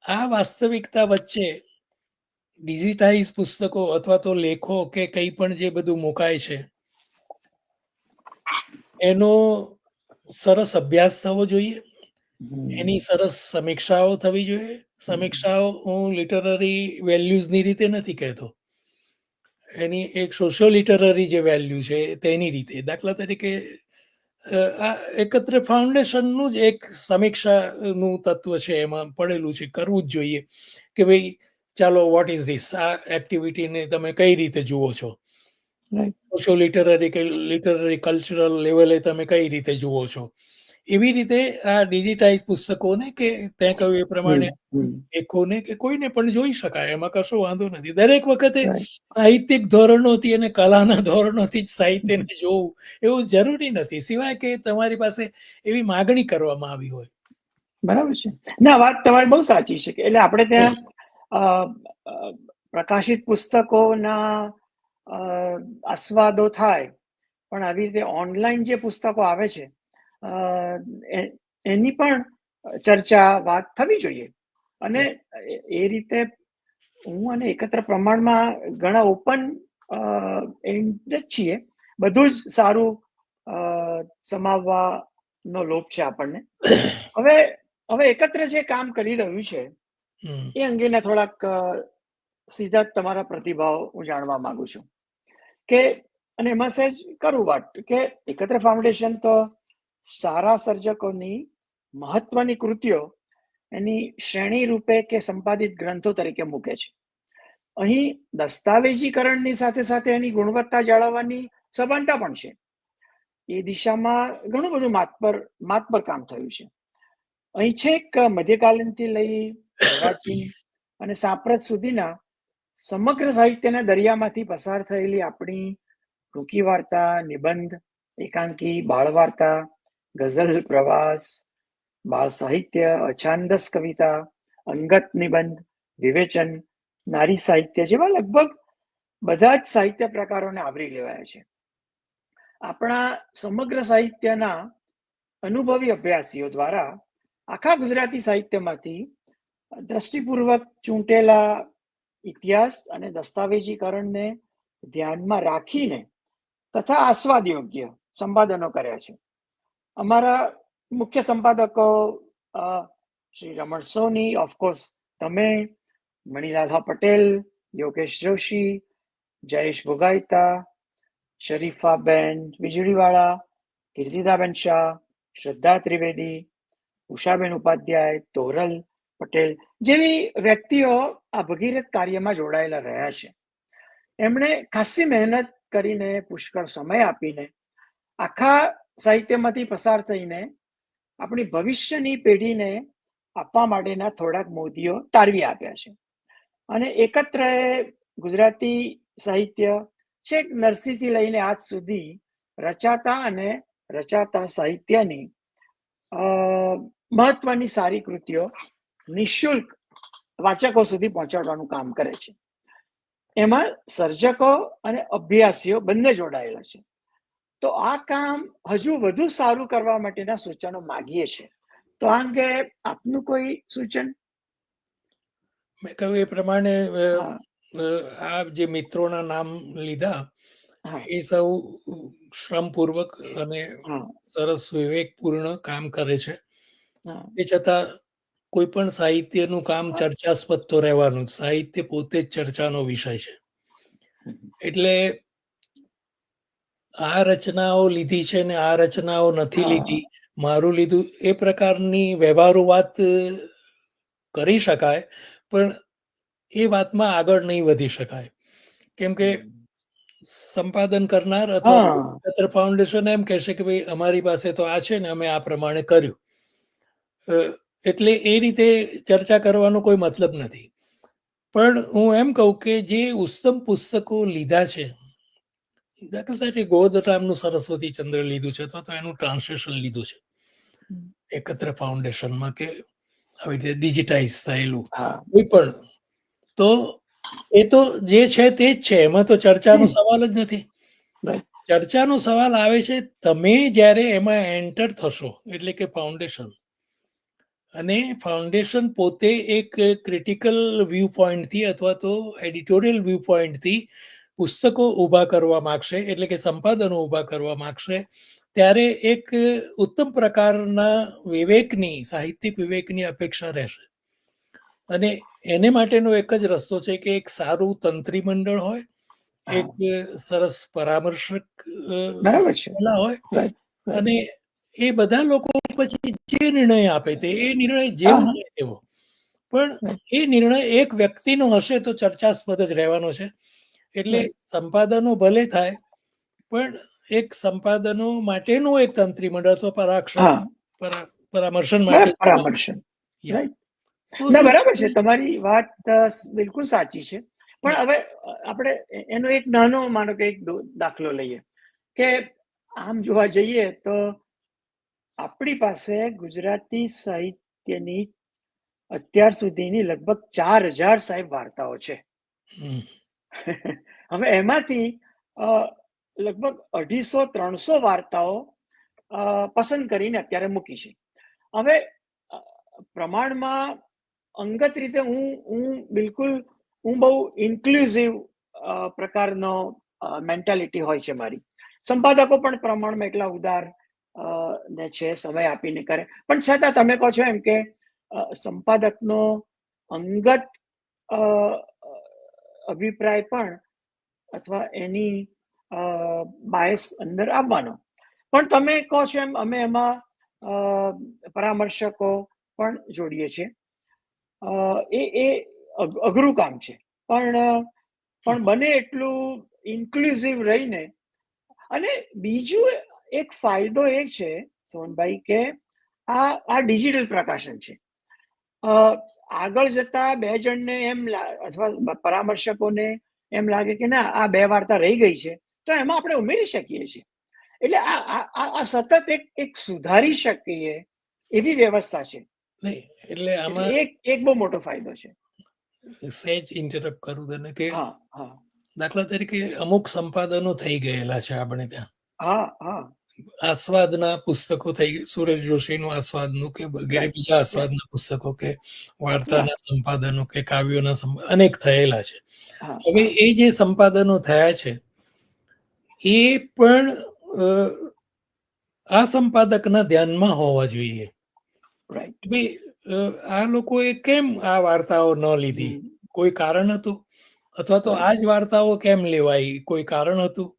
આ વાસ્તવિકતા વચ્ચે ડિજિટાઇઝ પુસ્તકો અથવા તો લેખો કે કંઈ પણ જે બધું મુકાય છે એનો સરસ અભ્યાસ થવો જોઈએ. એની સરસ સમીક્ષાઓ થવી જોઈએ. સમીક્ષાઓ હું લિટરરી વેલ્યુઝની રીતે નથી કહેતો, એની એક સોશિયો લિટરરી જે વેલ્યુ છે તેની રીતે. દાખલા તરીકે આ એકત્ર ફાઉન્ડેશનનું જ એક સમીક્ષાનું તત્વ છે, એમાં પડેલું છે, કરવું જ જોઈએ કે ભાઈ ચાલો વોટ ઇઝ ધીસ, આ એક્ટિવિટીને તમે કઈ રીતે જુઓ છો, સોશિયો લિટરરી કે લિટરરી કલ્ચરલ લેવલે તમે કઈ રીતે જુઓ છો. એવી રીતે આ ડિજિટાઇઝ પુસ્તકોને કે તે કહ્યું એ પ્રમાણે લેખોને કે કોઈને પણ જોઈ શકાય, એમાં કશો વાંધો નથી. દરેક વખતે સાહિત્યિક ધોરણોથી અને કલાના ધોરણોથી જ સાહિત્યને જોવું એવું જરૂરી નથી, સિવાય કે તમારી પાસે એવી માગણી કરવામાં આવી હોય. બરાબર છે. ના, વાત તમારી બહુ સાચી છે. એટલે આપણે ત્યાં પ્રકાશિત પુસ્તકોના આસ્વાદો થાય, પણ આવી રીતે ઓનલાઈન જે પુસ્તકો આવે છે એની પણ ચર્ચા, વાત થવી જોઈએ. અને એ રીતે હું અને એકત્ર પ્રમાણમાં ઘણા ઓપન એન્ડ જ છીએ. બધું જ સારું સમાવવાનો લોભ છે આપણને. હવે એકત્ર જે કામ કરી રહ્યું છે એ અંગેના થોડાક સીધા તમારા પ્રતિભાવ હું જાણવા માંગુ છું કે, અને એમાં સહેજ કરવું વાત કે એકત્ર ફાઉન્ડેશન તો સારા સર્જકોની મહત્વની કૃતિઓ એની શ્રેણી રૂપે કે સંપાદિત ગ્રંથો તરીકે મૂકે છે. અહીં દસ્તાવેજીકરણની સાથે સાથે એની ગુણવત્તા જાળવવાની સભાનતા પણ છે. એ દિશામાં ઘણું બધું માતબર કામ થયું છે. અહીં છેક મધ્યકાલીનથી લઈ પ્રાચીન અને સાંપ્રત સુધીના સમગ્ર સાહિત્યના દરિયામાંથી પસાર થયેલી આપણી ટૂંકી વાર્તા, નિબંધ, એકાંકી, બાળ વાર્તા, ગઝલ, પ્રવાસ, બાળ સાહિત્ય, અછાંદસ કવિતા, અંગત નિબંધ, વિવેચન, નારી સાહિત્ય જેવા લગભગ બધા જ સાહિત્ય પ્રકારોને આવરી લેવાયા છે. આપણા સમગ્ર સાહિત્યના અનુભવી અભ્યાસીઓ દ્વારા આખા ગુજરાતી સાહિત્યમાંથી દ્રષ્ટિપૂર્વક ચૂંટેલા ઇતિહાસ અને દસ્તાવેજીકરણને ધ્યાનમાં રાખીને તથા આસ્વાદ યોગ્ય સંપાદનો કર્યા છે. અમારા મુખ્ય સંપાદકો શ્રી રમણ સોની, ઓફકોર્સ તમે, મણિલાલ પટેલ, યોગેશ જોશી, જયેશ ભોગાઈતા, શરીફાબેન વીજળીવાળા, કીર્તિદાબેન શાહ, શ્રદ્ધા ત્રિવેદી, ઉષાબેન ઉપાધ્યાય, તોરલ પટેલ જેવી વ્યક્તિઓ આ ભગીરથ કાર્યમાં જોડાયેલા રહ્યા છે. એમણે ખાસી મહેનત કરીને, પુષ્કળ સમય આપીને, આખા સાહિત્યમાંથી પસાર થઈને આપણી ભવિષ્યની પેઢીને આપવા માટેના થોડાક મોતીઓ તારવી આપ્યા છે. અને એકત્ર ગુજરાતી સાહિત્ય છેક નરસિંહથી લઈને આજ સુધી રચાતા અને રચાતા સાહિત્યની મહત્વની સારી કૃતિઓ નિઃશુલ્ક વાચકો સુધી પહોંચાડવાનું કામ કરે છે. એમાં સર્જકો અને અભ્યાસીઓ બંને જોડાયેલા છે. તો આ કામ હજુ વધુ સારું કરવા માટેના સૂચનો માંગીએ છીએ. તો આ અંગે આપનું કોઈ સૂચન? મેં કહ્યું એ પ્રમાણે હા, આ જે મિત્રોના નામ લીધા હા, એ સૌ શ્રમપૂર્વક અને હા, સરસ વિવેકપૂર્ણ કામ કરે છે. હા, એ છતાં કોઈ પણ સાહિત્યનું કામ હા. ચર્ચાસ્પદ તો રહેવાનું. સાહિત્ય પોતે જ ચર્ચાનો વિષય છે. એટલે આ રચનાઓ લીધી છે ને આ રચનાઓ નથી લીધી, મારું લીધું, એ પ્રકારની વ્યવહારુ વાત કરી શકાય, પણ એ વાતમાં આગળ નહીં વધી શકાય. કેમ કે સંપાદન કરનાર અથવા તો હા, એકત્ર ફાઉન્ડેશન એમ કહેશે કે ભાઈ અમારી પાસે તો આ છે ને અમે આ પ્રમાણે કર્યું. એટલે એ રીતે ચર્ચા કરવાનો કોઈ મતલબ નથી. પણ હું એમ કહું કે જે ઉત્તમ પુસ્તકો લીધા છે, દાખલા તરીકે ગોધરામનું સરસ્વતી ચંદ્ર લીધું છે અથવા તો એનું ટ્રાન્સલેશન લીધું છે એકત્ર ફાઉન્ડેશનમાં, કે આવી રીતે ડિજિટાઇઝ થયેલું હા. કોઈ પણ, તો એ તો જે છે તે જ છે, એમાં તો ચર્ચાનો સવાલ જ નથી. Right. ચર્ચાનો સવાલ આવે છે તમે જ્યારે એમાં એન્ટર થશો, એટલે કે ફાઉન્ડેશન, અને ફાઉન્ડેશન પોતે એક ક્રિટિકલ વ્યૂ પોઈન્ટથી અથવા તો એડિટોરિયલ વ્યૂ પોઈન્ટથી પુસ્તકો ઊભા કરવા માંગશે, એટલે કે સંપાદનો ઊભા કરવા માંગશે, ત્યારે એક ઉત્તમ પ્રકારના વિવેકની, સાહિત્યિક વિવેકની અપેક્ષા રહેશે. અને એને માટેનો એક જ રસ્તો છે કે એક સારું તંત્રી મંડળ હોય, એક સરસ પરામર્શક બરાબર છે. હોય, Right. Right. અને એ બધા લોકો પછી જે નિર્ણય આપે તે એ નિર્ણય જેવો હા, હોય તેવો, પણ right. એ નિર્ણય એક વ્યક્તિનો હશે તો ચર્ચાસ્પદ જ રહેવાનો છે. એટલે Right. સંપાદનો ભલે થાય, પણ એક સંપાદનો માટેનું એક તંત્રી મંડળ અથવા હા, પરામર્શન માટે બરાબર, પરામર્શન. યા, Right. તો ના, શું બરાબર છે. તમારી વાત બિલકુલ સાચી છે. પણ હવે આપણે એનો એક નાનો માનો કે એક દાખલો લઈએ કે આમ જોવા જઈએ તો આપણી પાસે ગુજરાતી સાહિત્યની અત્યાર સુધીની લગભગ 4000 સાહેબ વાર્તાઓ છે. હવે એમાંથી લગભગ 250-300 વાર્તાઓ પસંદ કરીને અત્યારે મૂકી છે. હવે પ્રમાણમાં અંગત રીતે હું બિલકુલ હું બહુ ઇન્ક્લુઝિવ પ્રકારનો મેન્ટાલિટી હોય છે મારી. સંપાદકો પણ પ્રમાણમાં એટલા ઉદાર ને છે, સમય આપીને કરે, પણ છતાં તમે કહો છો એમ કે સંપાદકનો અંગત અભિપ્રાય પણ અથવા એની બાયસ અંદર આવવાનો. પણ તમે કહો છો એમ અમે એમાં પરામર્શકો પણ જોડીએ છીએ. એ અઘરું કામ છે, પણ બને એટલું ઇન્ક્લુઝિવ રહીને. અને બીજું એક ફાયદો એ છે સોનભાઈ કે આ ડિજિટલ પ્રકાશન છે. આગળ જતા બે જણને એમ અથવા પરામર્શકોને એમ લાગે કે ના આ 2 વાર્તા રહી ગઈ છે, તો એમાં આપણે ઉમેરી શકીએ છીએ. એટલે આ સતત એક સુધારી શકીએ એવી વ્યવસ્થા છે. નહીં, એટલે આમાં એક બહુ મોટો ફાયદો છે. સહેજ ઇન્ટરપ્ટ કરું તને કે હા, હા, દાખલા તરીકે અમુક સંપાદનો થઈ ગયેલા છે આપણે ત્યાં. હા, હા. આસ્વાદના પુસ્તકો થઈ ગઈ, સુરેશ જોશીનું આસ્વાદનું કે વગેરે બીજા આસ્વાદના પુસ્તકો કે વાર્તાના સંપાદનો કે કાવ્યોના અનેક થયેલા છે. હવે એ જે સંપાદનો થયા છે એ પણ આ સંપાદકના ધ્યાનમાં હોવા જોઈએ. આ લોકોએ કેમ આ વાર્તાઓ ન લીધી? કોઈ કારણ હતું? અથવા તો આ જ વાર્તાઓ કેમ લેવાઈ? કોઈ કારણ હતું?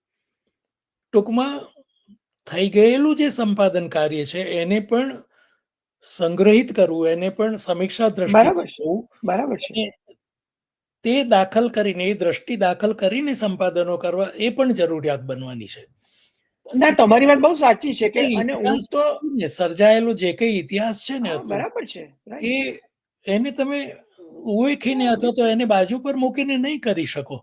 ટૂંકમાં થઈ ગયેલું જે સંપાદન કાર્ય છે એને પણ સંગ્રહિત કરવું, એને પણ સમીક્ષા દ્રષ્ટિથી જોવું, બરાબર છે. તે દાખલ કરીને, એ દ્રષ્ટિ દાખલ કરીને સંપાદનો કરવા, એ પણ જરૂરિયાત બનવાની છે. ના, તમારી વાત બહુ સાચી છે કે અને હું ઇતિહાસ તો સર્જાયેલો જે કઈ ઇતિહાસ છે ને બરાબર છે. એ એને તમે ઓળખીને અથવા તો એને બાજુ પર મૂકીને નહીં કરી શકો.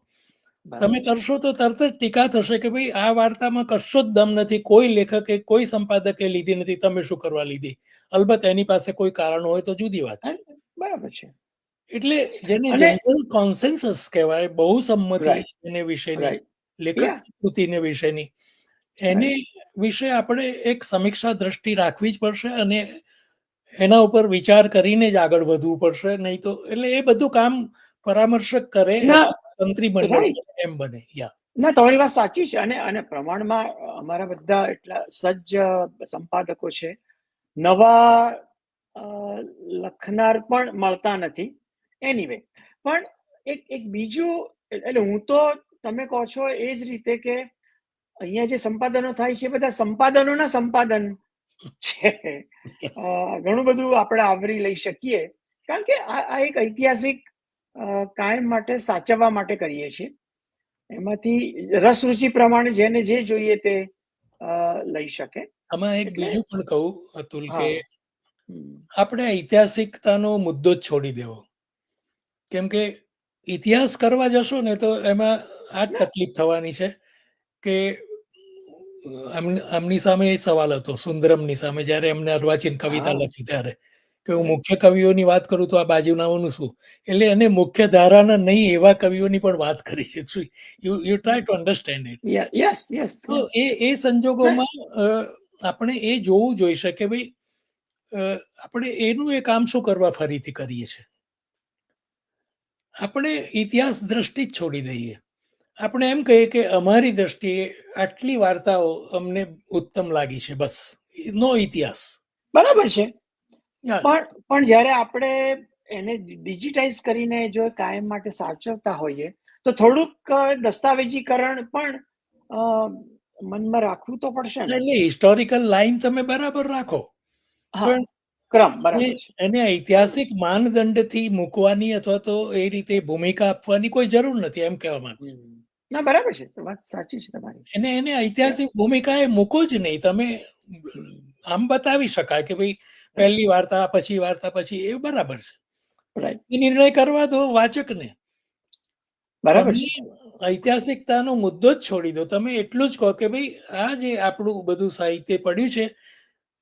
તમે કરશો તો તરત જ ટીકા થશે કે ભાઈ આ વાર્તામાં કશો જ દમ નથી, કોઈ લેખકે કોઈ સંપાદકે લીધી નથી, તમે શું કરવા લીધી? અલબત્ત એની પાસે કોઈ કારણ હોય તો જુદી વાત છે. બરાબર છે. એટલે જેને અને જનરલ કોન્સેન્સસ કહેવાય, બહુ સંમતિ રાઈટ, એને વિશેની, રાઈટ, લેખક યા, કૃતિને વિશેની, એને રાઈટ. વિશે આપણે એક સમીક્ષા દ્રષ્ટિ રાખવી જ પડશે અને એના ઉપર વિચાર કરીને જ આગળ વધવું પડશે. નહીં તો એટલે એ બધું કામ પરામર્શક કરે ના, અથવા મંત્રીમંડળ રાઈટ. કરે એમ બને. ના, તમારી વાત સાચી છે. અને પ્રમાણમાં અમારા બધા એટલા સજ્જ સંપાદકો છે. નવા લખનાર પણ મળતા નથી. એનીવે, પણ એક બીજું, એટલે હું તો તમે કહો છો એ જ રીતે કે અહીંયા જે સંપાદનો થાય છે બધા સંપાદનોના સંપાદન છે. ઘણું બધું આપણે આવરી લઈ શકીએ, કારણ કે આ એક ઐતિહાસિક કાયમ માટે સાચવવા માટે કરીએ છીએ. એમાંથી રસ રુચિ પ્રમાણે જેને જે જોઈએ તે લઈ શકે. આમાં એક એટલે બીજું પણ કહું, અતુલ, કે હા. આપણે ઐતિહાસિકતાનો મુદ્દો જ છોડી દેવો. કેમ કે ઇતિહાસ કરવા જશો ને તો એમાં આ જ ના, તકલીફ થવાની છે કે આમની સામે એ સવાલ હતો સુંદરમની સામે, જ્યારે એમને અર્વાચીન કવિતા હા, લખી ત્યારે, કે હું રાઈટ. મુખ્ય કવિઓની વાત કરું તો આ બાજુનાઓનું શું. એટલે એને મુખ્ય ધારાના નહીં એવા કવિઓની પણ વાત કરી છે. You try to understand it. Yes, yes, તો યસ. એ સંજોગોમાં આપણે એ જોવું જોઈશે કે ભાઈ આપણે એનું એ કામ શું કરવા ફરીથી કરીએ છીએ. આપણે ઇતિહાસ દ્રષ્ટિ જ છોડી દઈએ. આપણે એમ કહીએ કે અમારી દ્રષ્ટિએ આટલી વાર્તાઓ અમને ઉત્તમ લાગી છે, બસ, નો ઇતિહાસ. બરાબર છે. યા પણ જ્યારે આપણે એને ડિજિટાઇઝ કરીને જો કાયમ માટે સાચવતા હોઈએ તો થોડુંક દસ્તાવેજીકરણ પણ મનમાં રાખવું તો પડશે ને. એટલે હિસ્ટોરિકલ લાઈન તમે બરાબર રાખો, હા, પણ ક્રમ એને બરાબર છે. એને બરાબર ઐતિહાસિક છે. માનદંડથી મૂકવાની અથવા તો એ રીતે ભૂમિકા આપવાની કોઈ જરૂર નથી, એમ કહેવા માંગુ છું. ના, બરાબર છે, વાત સાચી છે તમારી. એને ઐતિહાસિક ભૂમિકાએ મૂકો જ નહીં. તમે આમ બતાવી શકાય કે ભાઈ પહેલી વાર્તા પછી એ બરાબર છે. રાઈટ. એ નિર્ણય કરવા દો વાચકને. બરાબર તમે છે. ઐતિહાસિકતાનો મુદ્દો જ છોડી દો. તમે એટલું જ કહો કે ભાઈ આ જે આપણું બધું સાહિત્ય પડ્યું છે,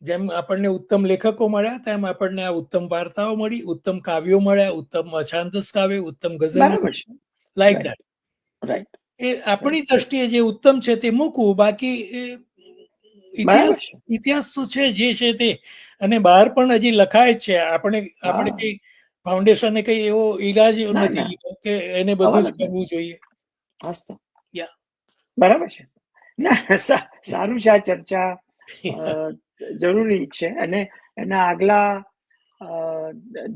જેમ આપણને ઉત્તમ લેખકો મળ્યા તેમ આપણને આ ઉત્તમ વાર્તાઓ મળી, ઉત્તમ કાવ્યો મળ્યા, ઉત્તમ અછાંદસ કાવ્ય, ઉત્તમ ગઝલો, બરાબર છે. Like right, that. રાઈટ, એ આપણી રાઈટ. દ્રષ્ટિએ જે ઉત્તમ છે તે મૂકવું, બાકી બરાબર ઇતિહાસ છે. ઇતિહાસ તો છે જે છે તે. અને બહાર પણ હજી લખાય જ છે. આપણે આપણે હા. કઈ ફાઉન્ડેશને કઈ એવો ઈલાજ ના, નથી ના, લીધો કે એને બધું સવાલ જ જ કરવું નથી. જોઈએ. હસતો. યા બરાબર છે. ના, સારું છે. આ ચર્ચા જરૂરી છે, અને એના આગલા અ,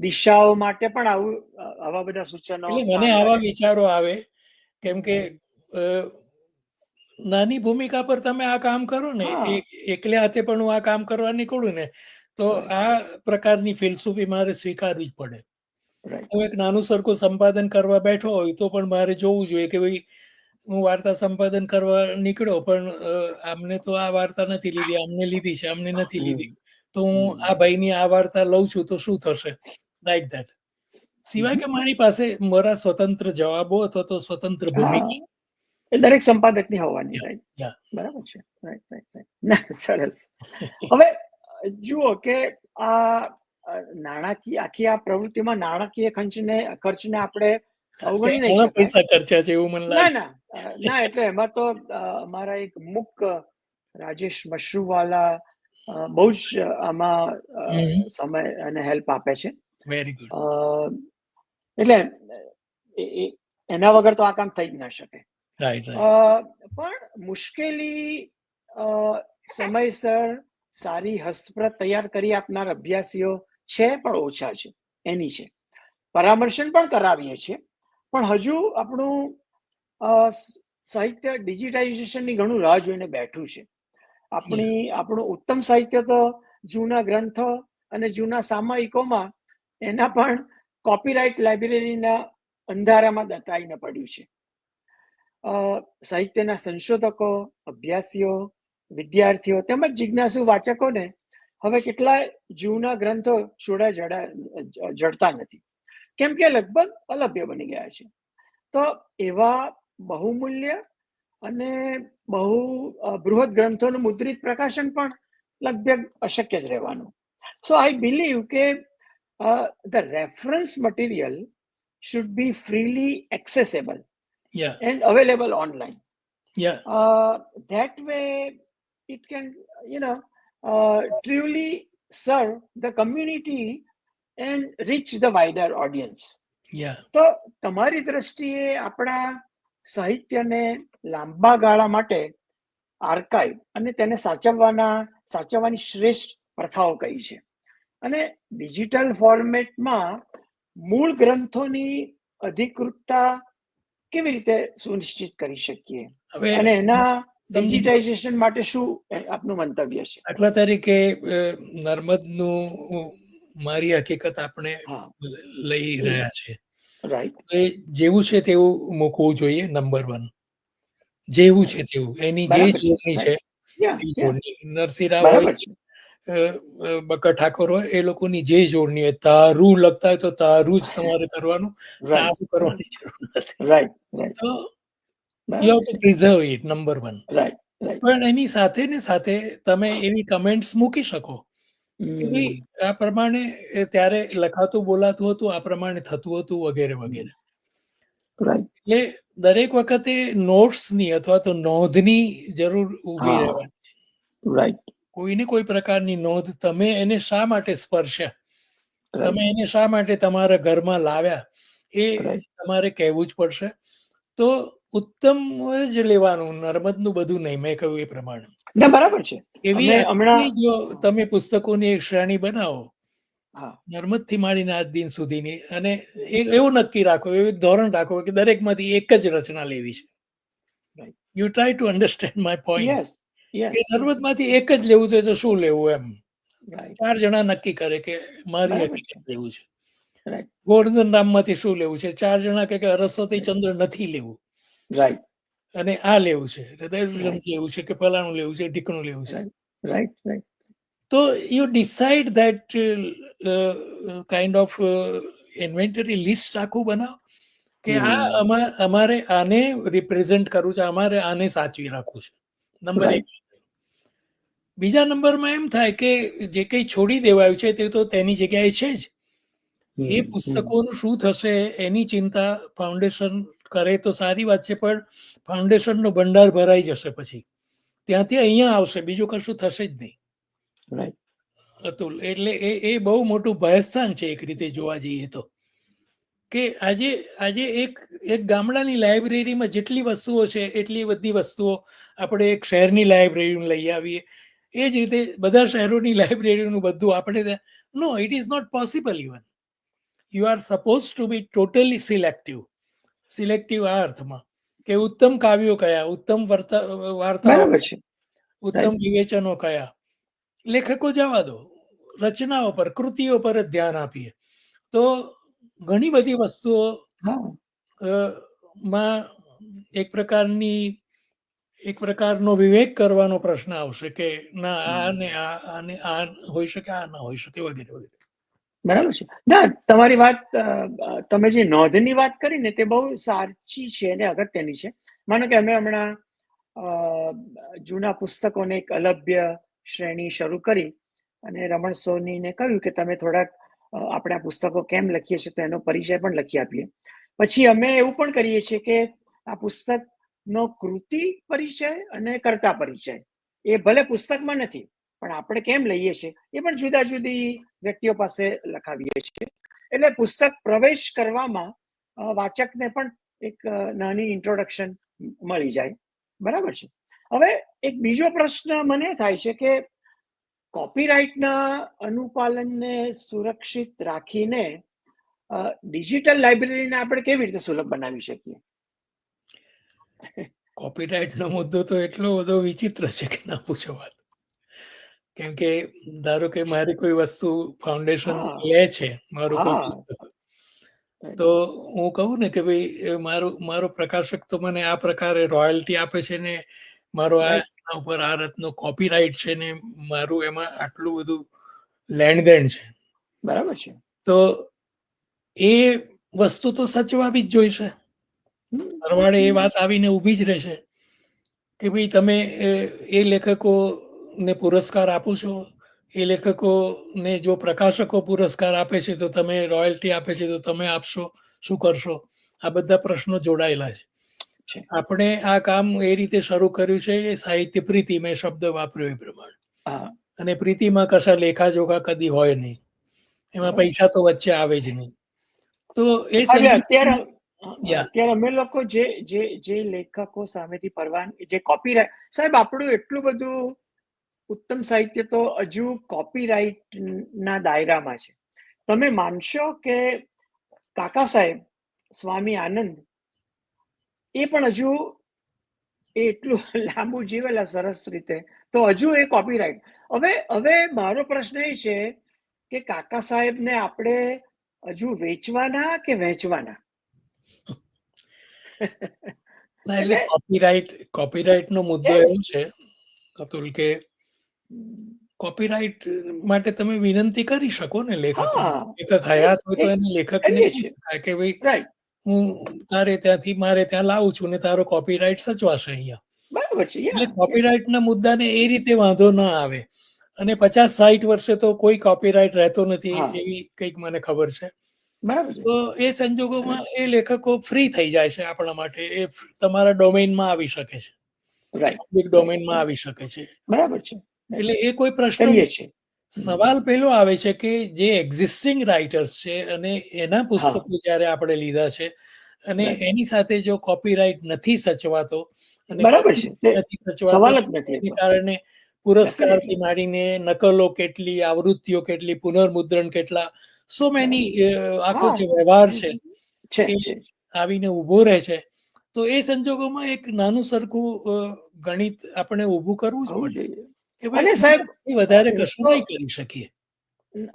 દિશાઓ માટે પણ આવા બધા સૂચનો એટલે મને કામ આવા લાગે. વિચારો આવે, કેમ કે અ, નાની ભૂમિકા પર તમે આ કામ કરો ને, હા, એકલે હાથે પણ હું આ કામ કરવા નીકળું ને, તો રાઈટ, આ પ્રકારની ફિલસૂફી મારે સ્વીકારવી જ પડે. રાઈટ. હું એક નાનું સરખું સંપાદન કરવા બેઠો હોય તો પણ મારે જોવું જોઈએ કે ભાઈ હું વાર્તા સંપાદન કરવા નીકળ્યો, પણ આમને તો આ વાર્તા નથી લીધી, આમને લીધી છે, આમને નથી લીધી, તો હું આ ભાઈની આ વાર્તા લઉં છું તો શું થશે, લાઈક ધેટ. સિવાય કે મારી પાસે મારા સ્વતંત્ર જવાબો અથવા તો સ્વતંત્ર હા, ભૂમિકા. એ દરેક સંપાદકની હોવાની. યા રાઈટ. યા બરાબર છે. Right, right, right. ના, સરસ. હવે જુઓ કે આ નાણાકીય, આખી આ પ્રવૃત્તિમાં નાણાકીય ખર્ચને આપણે અવગણી નહીં ઘણા શકાય. પૈસા ખર્ચ્યા છે એવું મને ના, લાગે. ના, ના, એટલે એમાં તો અમારા એક મુક રાજેશ મશરૂવાલા બહુ જ આમાં સમય અને હેલ્પ આપે છે. Very good. અ, એટલે એના વગર તો આ કામ થઈ જ ના શકે. રાઈટ અ, રાઈટ. પણ મુશ્કેલી અ, સમયસર સારી હસ્તપ્રત તૈયાર કરી આપનાર અભ્યાસીઓ છે, પણ ઓછા છે. એની છે. પરામર્શન પણ કરાવીએ છીએ, પણ હજુ આપણું સાહિત્ય ડિજિટાઇઝેશનની ઘણું રાહ જોઈને બેઠું છે. આપણું ઉત્તમ સાહિત્ય તો જૂના ગ્રંથો અને જૂના સામયિકોમાં એના પણ કોપીરાઇટ લાઇબ્રેરીના અંધારામાં દટાઈને પડ્યું છે. સાહિત્યના સંશોધકો, અભ્યાસીઓ, વિદ્યાર્થીઓ તેમજ જિજ્ઞાસુ વાચકોને હવે કેટલાય જૂના ગ્રંથો છોડા જડતા નથી, કેમ કે લગભગ અલભ્ય બની ગયા છે. તો એવા બહુમૂલ્ય અને બહુ બૃહદ ગ્રંથોનું મુદ્રિત પ્રકાશન પણ લગભગ અશક્ય જ રહેવાનું. સો આઈ બિલીવ કે the reference material should be freely accessible Yeah. and available online. Yeah. That way it can, truly serve the community and reach the wider audience. Yeah. તો તમારી દ્રષ્ટિએ આપણા સાહિત્યને લાંબા ગાળા માટે આર્કાઇવ અને તેને સાચવવાની શ્રેષ્ઠ પ્રથાઓ કઈ છે, અને ડિજિટલ ફોર્મેટમાં મૂળ ગ્રંથોની અધિકૃતતા કેવી રીતે સુનિશ્ચિત કરી શકીએ, અને એના ડિજિટાઇઝેશન માટે શું આપનું મંતવ્ય છે? દાખલા તરીકે નર્મદનું મારી હકીકત આપણે લઈ રહ્યા છે, રાઈટ, એ જેવું છે તેવું મૂકવું જોઈએ. નંબર 1, જેવું છે તેવું, એની જે જોડણી છે એ જોડણી. નરસિંહ રાવ હોય, બકર ઠાકોર હોય, એ લોકોની જે જોડણી હોય, તારું લખતા હોય તો તારું જ તમારે કરવાનું, તારું કરવાની જરૂર નથી. રાઈટ, તો you have to preserve it, number 1. Right. પણ એની સાથે ને સાથે તમે એવી કમેન્ટ્સ મૂકી શકો કે ભાઈ આ પ્રમાણે ત્યારે લખાતું બોલાતું હતું, આ પ્રમાણે થતું હતું, વગેરે વગેરે. એટલે દરેક વખતે નોટ્સની અથવા તો નોંધની જરૂર ઊભી રહેવાની છે. રાઈટ. કોઈને કોઈ પ્રકારની નોંધ, તમે એને શા માટે સ્પર્શ્યા, તમે એને શા માટે તમારા ઘરમાં લાવ્યા, એ તમારે કહેવું જ પડશે. તો ઉત્તમ જ લેવાનું, નર્મદનું બધું નહીં, મેં કહ્યું એ પ્રમાણે. બરાબર છે. એવી જો તમે પુસ્તકોની એક શ્રેણી બનાવો, નર્મદથી માંડીને આજ દિન સુધીની, અને એવું નક્કી રાખો, એવું ધોરણ રાખો કે દરેકમાંથી એક જ રચના લેવી છે. You try to understand my point. કે નર્મદમાંથી એક જ લેવું છે તો શું લેવું, એમ 4 જણા નક્કી કરે કે મારી હકીકત લેવું છે. ગોવર્ધન રામમાંથી શું લેવું છે, 4 જણા કે અરસ્વતી ચંદ્ર નથી લેવું, રાઈટ, અને આ લેવું છે, હૃદયગ્રંથ લેવું છે, કે ફલાણું લેવું છે, ઢીકણું લેવું છે. રાઈટ. તો you decide that kind of inventory list આખું બનાવો કે અમારે આને રિપ્રેઝેન્ટ કરવું છે, અમારે આને સાચવી રાખવું છે. નંબર 1. બીજા નંબરમાં એમ થાય કે જે કંઈ છોડી દેવાયું છે તે તો તેની જગ્યાએ છે જ. એ પુસ્તકોનું શું થશે એની ચિંતા ફાઉન્ડેશન કરે તો સારી વાત છે, પણ ફાઉન્ડેશનનો ભંડાર ભરાઈ જશે, પછી ત્યાંથી અહીંયા આવશે, બીજું કશું થશે જ નહીં. અતુલ, એટલે એ બહુ મોટું ભયસ્થાન છે એક રીતે જોવા જઈએ તો. કે આજે એક ગામડાની લાઇબ્રેરીમાં જેટલી વસ્તુઓ છે એટલી બધી વસ્તુઓ આપણે એક શહેરની લાઇબ્રેરીમાં લઈ આવીએ. એ જ રીતે બધા શહેરોની લાઇબ્રેરીનું બધું આપણે, no, it is not possible. Even you are suppose to be totally selective આ અર્થમાં કે ઉત્તમ કાવ્યો કયા, ઉત્તમ વાર્તાઓ, ઉત્તમ વિવેચનો કયા, લેખકો જવા દો, રચનાઓ પર, કૃતિઓ પર જ ધ્યાન આપીએ તો ઘણી બધી વસ્તુઓ માં એક પ્રકારનો વિવેક કરવાનો પ્રશ્ન આવશે કે ના, આ હોઈ શકે, આ ના હોઈ શકે, વગેરે વગેરે. બરાબર છે. ના, તમારી વાત, તમે જે નોંધની વાત કરી ને તે બહુ સાચી છે અને અગત્યની છે. માનો કે અમે હમણાં જૂના પુસ્તકોને એક અલભ્ય શ્રેણી શરૂ કરી અને રમણ સોનીને કહ્યું કે તમે થોડાક આપણા પુસ્તકો કેમ લખીએ છીએ તો એનો પરિચય પણ લખી આપીએ. પછી અમે એવું પણ કરીએ છીએ કે આ પુસ્તકનો કૃતિ પરિચય અને કર્તા પરિચય એ ભલે પુસ્તકમાં નથી, પણ આપણે કેમ લઈએ છીએ એ પણ જુદા જુદી વ્યક્તિઓ પાસે લખાવીએ છીએ. એટલે પુસ્તક પ્રવેશ કરવામાં વાચકને પણ એક નાની ઇન્ટ્રોડક્શન મળી જાય. બરાબર છે. હવે એક બીજો પ્રશ્ન મને થાય છે કે કોપીરાઇટના અનુપાલનને સુરક્ષિત રાખીને ડિજિટલ લાઇબ્રેરીને આપણે કેવી રીતે સુલભ બનાવી શકીએ? કોપીરાઇટનો મુદ્દો તો એટલો બધો વિચિત્ર છે કે ના પૂછો વાત. કેમ કે ધારો કે મારી કોઈ વસ્તુ ફાઉન્ડેશન લે છે, મારું કોઈ પુસ્તક, તો હું કહું ને કે ભાઈ મારો પ્રકાશક તો મને આ પ્રકારે રોયલ્ટી આપે છે ને મારો આ ઉપર આ રત્નો કોપીરાઇટ છે ને મારું એમાં આટલું બધું લેણદેણ છે. બરાબર છે. તો એ વસ્તુ તો સચવાવી જ જોઈશે. સરવાળે એ વાત આવીને ઊભી જ રહેશે કે ભાઈ તમે એ લેખકોને પુરસ્કાર આપો છો, એ લેખકોને જો પ્રકાશકો પુરસ્કાર આપે છે તો તમે રોયલ્ટી આપે છે તો તમે આપશો, શું કરશો? આ બધા પ્રશ્નો જોડાયેલા છે. છે. આપણે આ કામ એ રીતે શરૂ કર્યું છે એ સાહિત્ય પ્રીતિ, મેં શબ્દ વાપર્યો એ પ્રમાણે. હા, અને પ્રીતિમાં કશા લેખાજોખા કદી હોય નહીં, એમાં બરાબર. પૈસા તો વચ્ચે આવે જ નહીં. તો એ સાહેબ, સંજોગોમાં અત્યારે અમે લોકો જે લેખકો સામેથી પરવાનગી, જે કોપીરાઇટ, સાહેબ આપણું એટલું બધું ઉત્તમ સાહિત્ય તો હજુ કોપીરાઇટ ના દાયરામાં છે. તમે માનશો કે કાકા સાહેબ સ્વામી આનંદ એ પણ હજુ એટલું લાંબુ જીવેલા સરસ રીતે, તો હજુ એ કોપીરાઇટ. હવે મારો પ્રશ્ન એ છે કે કાકા સાહેબને આપણે હજુ વેચવાના કે વહેંચવાના? એટલે કોપીરાઇટ નો મુદ્દો એવો છે અતુલ કે કોપીરાઇટ માટે તમે વિનંતી કરી શકો ને લેખકને. લેખક હયાત હોય તો એને લેખકને કહે કે ભાઈ હું તારે ત્યાંથી મારે ત્યાં લાવું છું ને તારો કોપીરાઇટ સચવાશે અહીંયા. બરાબર છે. એટલે કોપીરાઇટના મુદ્દાને એ રીતે વાંધો ના આવે. અને 50-60 વર્ષે તો કોઈ કોપીરાઇટ રહેતો નથી એવી કંઈક મને ખબર છે. તો એ સંજોગોમાં એ લેખકો ફ્રી થઈ જાય છે આપણા માટે. એ તમારા ડોમેઇનમાં આવી શકે છે, પબ્લિક ડોમેઇનમાં આવી શકે છે. બરાબર છે. એટલે એ કોઈ પ્રશ્ન નથી. સવાલ પેલો આવે છે કે જે એક્ઝિસ્ટિંગ રાઇટર્સ છે અને એના પુસ્તકો જ્યારે આપણે લીધા છે અને એની સાથે જો કોપીરાઇટ નથી સચવાતો અને એને કારણે પુરસ્કારથી માંડીને નકલો કેટલી, આવૃત્તિઓ કેટલી, પુનર્મુદ્રણ કેટલા, સો મેની આખો જે વ્યવહાર છે એ આવીને ઉભો રહે છે. તો એ સંજોગોમાં એક નાનું સરખું ગણિત આપણે ઊભું કરવું જ પડે કે ભાઈ સાહેબ વધારે કશું નહીં કરી શકીએ.